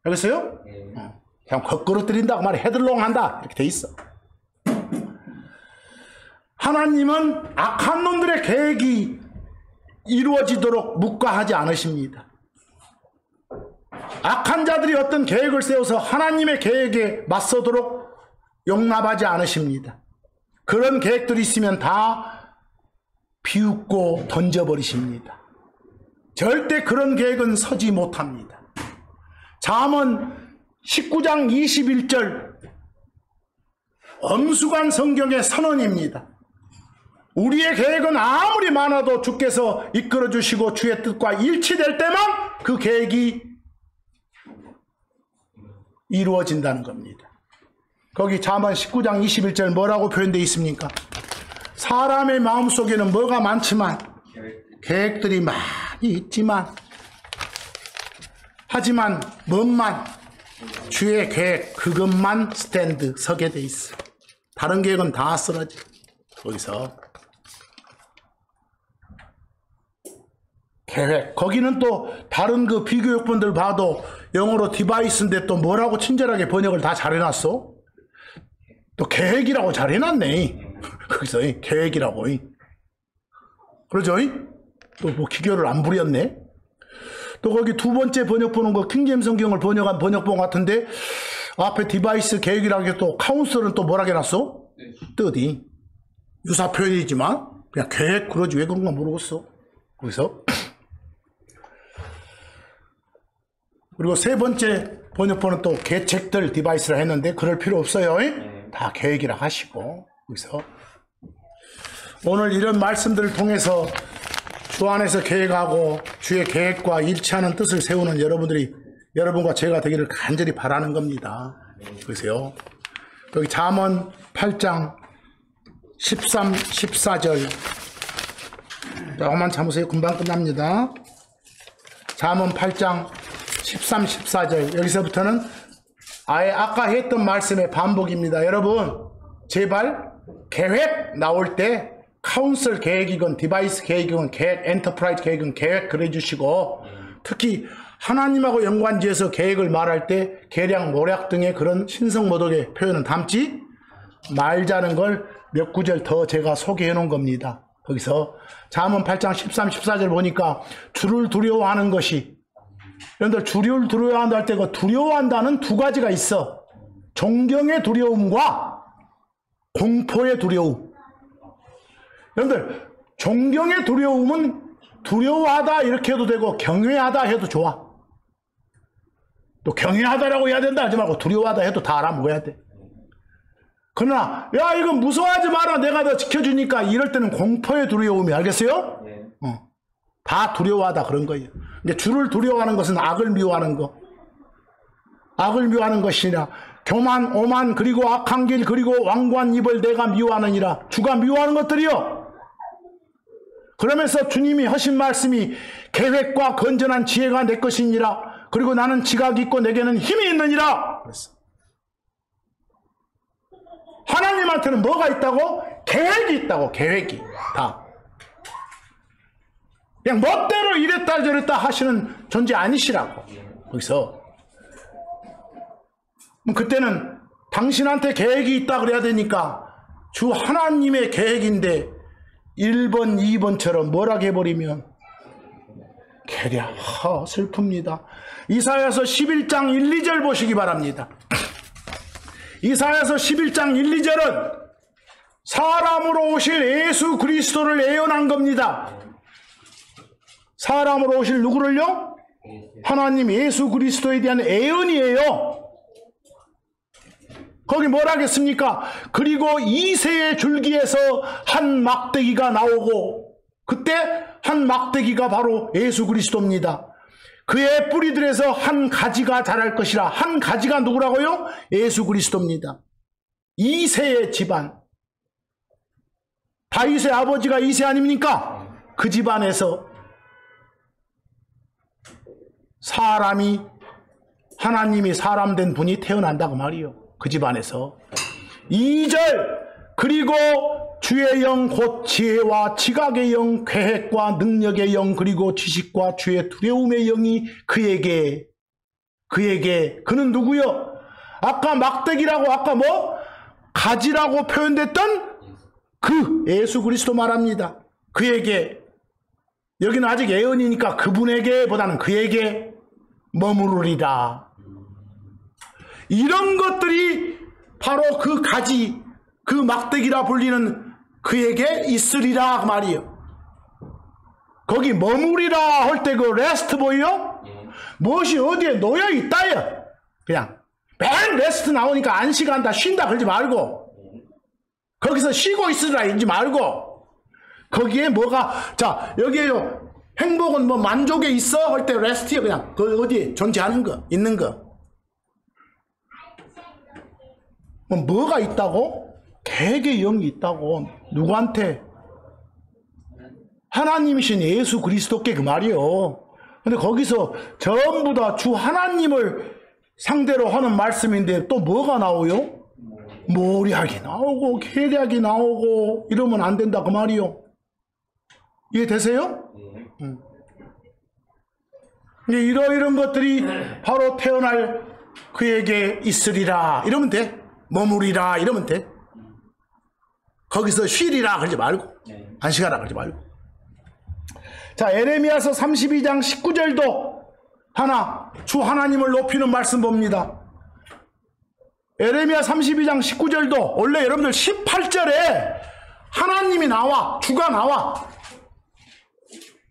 S1: 알겠어요? 그냥 거꾸로 들인다고 말해. 헤들롱한다 이렇게 돼 있어. 하나님은 악한 놈들의 계획이 이루어지도록 묵과하지 않으십니다. 악한 자들이 어떤 계획을 세워서 하나님의 계획에 맞서도록 용납하지 않으십니다. 그런 계획들이 있으면 다 비웃고 던져버리십니다. 절대 그런 계획은 서지 못합니다. 잠언 19장 21절 엄숙한 성경의 선언입니다. 우리의 계획은 아무리 많아도 주께서 이끌어 주시고 주의 뜻과 일치될 때만 그 계획이 이루어진다는 겁니다. 거기 잠언 19장 21절 뭐라고 표현되어 있습니까? 사람의 마음속에는 뭐가 많지만 계획들이 많이 있지만 하지만 뭔만 주의 계획 그것만 스탠드 서게 돼 있어. 다른 계획은 다 쓰러져. 거기서 계획 거기는 또 다른 그 비교역본들 봐도 영어로 디바이스인데 또 뭐라고 친절하게 번역을 다 잘 해놨어. 또 계획이라고 잘 해놨네. 거기서 계획이라고. 그러죠? 또 뭐 기교를 안 부렸네. 또 거기 두 번째 번역 보는 거 킹제임 성경을 번역한 번역본 같은데 앞에 디바이스 계획이라고 해서 또 카운슬은 또 뭐라고 해놨어? 뜻이. 유사 표현이지만 그냥 계획 그러지 왜 그런가 모르겠어. 거기서 그리고 세 번째 번역본은 또 계책들 디바이스라 했는데 그럴 필요 없어요. 다 계획이라 하시고. 그래서 오늘 이런 말씀들을 통해서 주 안에서 계획하고 주의 계획과 일치하는 뜻을 세우는 여러분과 제가 되기를 간절히 바라는 겁니다. 그래서요. 여기 잠언 8장 13, 14절 조금만 참으세요. 금방 끝납니다. 잠언 8장 13, 14절 여기서부터는 아예 아까 했던 말씀의 반복입니다. 여러분 제발 계획 나올 때 카운슬 계획이건 디바이스 계획이건 계획, 엔터프라이즈 계획은 계획 그려주시고 특히 하나님하고 연관지어서 계획을 말할 때 계량, 모략 등의 그런 신성모독의 표현은 담지 말자는 걸 몇 구절 더 제가 소개해 놓은 겁니다. 거기서 잠언 8장 13, 14절 보니까 주를 두려워하는 것이 여러분들 주를 두려워한다 할 때 그 두려워한다는 두 가지가 있어. 존경의 두려움과 공포의 두려움. 여러분들 존경의 두려움은 두려워하다 이렇게 해도 되고 경외하다 해도 좋아. 또 경외하다라고 해야 된다 하지 말고 두려워하다 해도 다 알아먹어야 돼. 그러나 야 이건 무서워하지 마라 내가 너 지켜주니까 이럴 때는 공포의 두려움이 알겠어요? 네. 다 두려워하다 그런 거예요. 근데 주를 두려워하는 것은 악을 미워하는 거. 악을 미워하는 것이냐 교만, 오만 그리고 악한 길 그리고 완고한 입을 내가 미워하느니라. 주가 미워하는 것들이요. 그러면서 주님이 하신 말씀이 계획과 건전한 지혜가 내 것이니라. 그리고 나는 지각이 있고 내게는 힘이 있느니라. 그랬어. 하나님한테는 뭐가 있다고? 계획이 있다고. 계획이 다. 그냥 멋대로 이랬다 저랬다 하시는 존재 아니시라고. 거기서 그때는 당신한테 계획이 있다 그래야 되니까 주 하나님의 계획인데 1번, 2번처럼 뭐라고 해버리면 계략 슬픕니다. 이사야서 11장 1, 2절 보시기 바랍니다. 이사야서 11장 1, 2절은 사람으로 오실 예수 그리스도를 예언한 겁니다. 사람으로 오실 누구를요? 하나님 예수 그리스도에 대한 예언이에요. 거기 뭐라 하겠습니까? 그리고 이새의 줄기에서 한 막대기가 나오고 그때 한 막대기가 바로 예수 그리스도입니다. 그의 뿌리들에서 한 가지가 자랄 것이라. 한 가지가 누구라고요? 예수 그리스도입니다. 이새의 집안. 다윗의 아버지가 이새 아닙니까? 그 집안에서 사람이 하나님이 사람 된 분이 태어난다고 말이요. 그 집안에서 2절 그리고 주의 영 곧 지혜와 지각의 영 계획과 능력의 영 그리고 지식과 주의 두려움의 영이 그에게 그는 누구요? 아까 막대기라고 아까 뭐 가지라고 표현됐던 그 예수 그리스도 말합니다. 그에게 여기는 아직 예언이니까 그분에게 보다는 그에게 머무르리라. 이런 것들이 바로 그 가지, 그 막대기라 불리는 그에게 있으리라 그 말이에요. 거기 머무리라 할 때 그 레스트 보이요? 무엇이 어디에 놓여 있다요. 그냥 맨 레스트 나오니까 안식한다 쉰다 그러지 말고 거기서 쉬고 있으라 이러지 말고 거기에 뭐가 자 여기에요. 행복은 뭐 만족에 있어 할 때 레스트요. 그냥 그 어디에 존재하는 거 있는 거 뭐가 있다고? 계획의 영이 있다고. 누구한테? 하나님이신 예수 그리스도께 그 말이요. 근데 거기서 전부 다 주 하나님을 상대로 하는 말씀인데 또 뭐가 나오요? 모략이 나오고 계략이 나오고 이러면 안 된다 그 말이요. 이해되세요? 이런 것들이 바로 태어날 그에게 있으리라 이러면 돼. 머무리라 이러면 돼. 거기서 쉬리라 그러지 말고, 안식하라 그러지 말고. 자, 에레미야서 32장 19절도 주 하나님을 높이는 말씀 봅니다. 에레미야 32장 19절도 원래 여러분들 18절에 하나님이 나와, 주가 나와.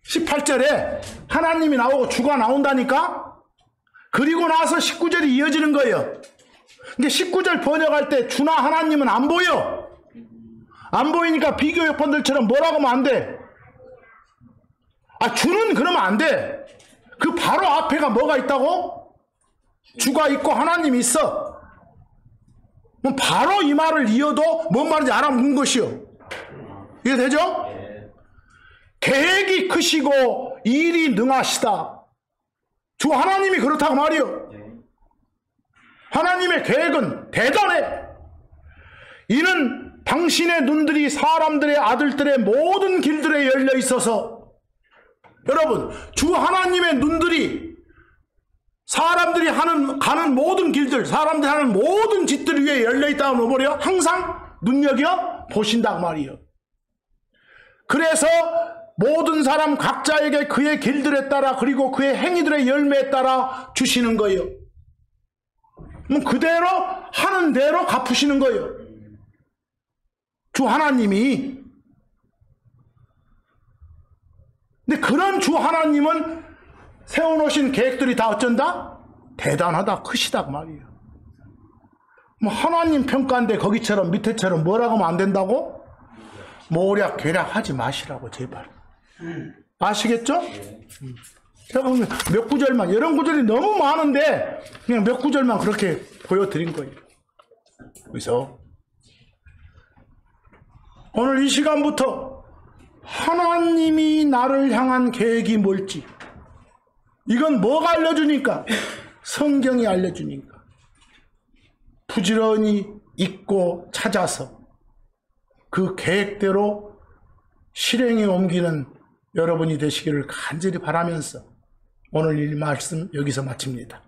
S1: 18절에 하나님이 나오고 주가 나온다니까? 그리고 나서 19절이 이어지는 거예요. 근데 19절 번역할 때 주나 하나님은 안 보여. 안 보이니까 비교 여건들처럼 뭐라고 하면 안 돼. 주는 그러면 안 돼. 그 바로 앞에가 뭐가 있다고? 주가 있고 하나님이 있어. 그럼 바로 이 말을 이어도 뭔 말인지 알아먹는 것이요. 이해되죠? 계획이 크시고 일이 능하시다. 주 하나님이 그렇다고 말이요. 하나님의 계획은 대단해. 이는 당신의 눈들이 사람들의 아들들의 모든 길들에 열려 있어서, 여러분, 주 하나님의 눈들이 사람들이 가는 모든 길들, 사람들이 하는 모든 짓들 위에 열려있다고 뭐래요? 항상 눈여겨 보신다고 말이에요. 그래서 모든 사람 각자에게 그의 길들에 따라 그리고 그의 행위들의 열매에 따라 주시는 거예요. 그럼 그대로 하는 대로 갚으시는 거예요. 주 하나님이. 근데 그런 주 하나님은 세워놓으신 계획들이 다 어쩐다? 대단하다, 크시다 그 말이에요. 뭐 하나님 평가인데 거기처럼 밑에처럼 뭐라고 하면 안 된다고? 모략 괴략 하지 마시라고 제발. 아시겠죠? 제가 몇 구절만, 이런 구절이 너무 많은데 그냥 몇 구절만 그렇게 보여드린 거예요. 그래서 오늘 이 시간부터 하나님이 나를 향한 계획이 뭘지, 이건 뭐가 알려주니까? 성경이 알려주니까 부지런히 읽고 찾아서 그 계획대로 실행에 옮기는 여러분이 되시기를 간절히 바라면서 오늘 이 말씀 여기서 마칩니다.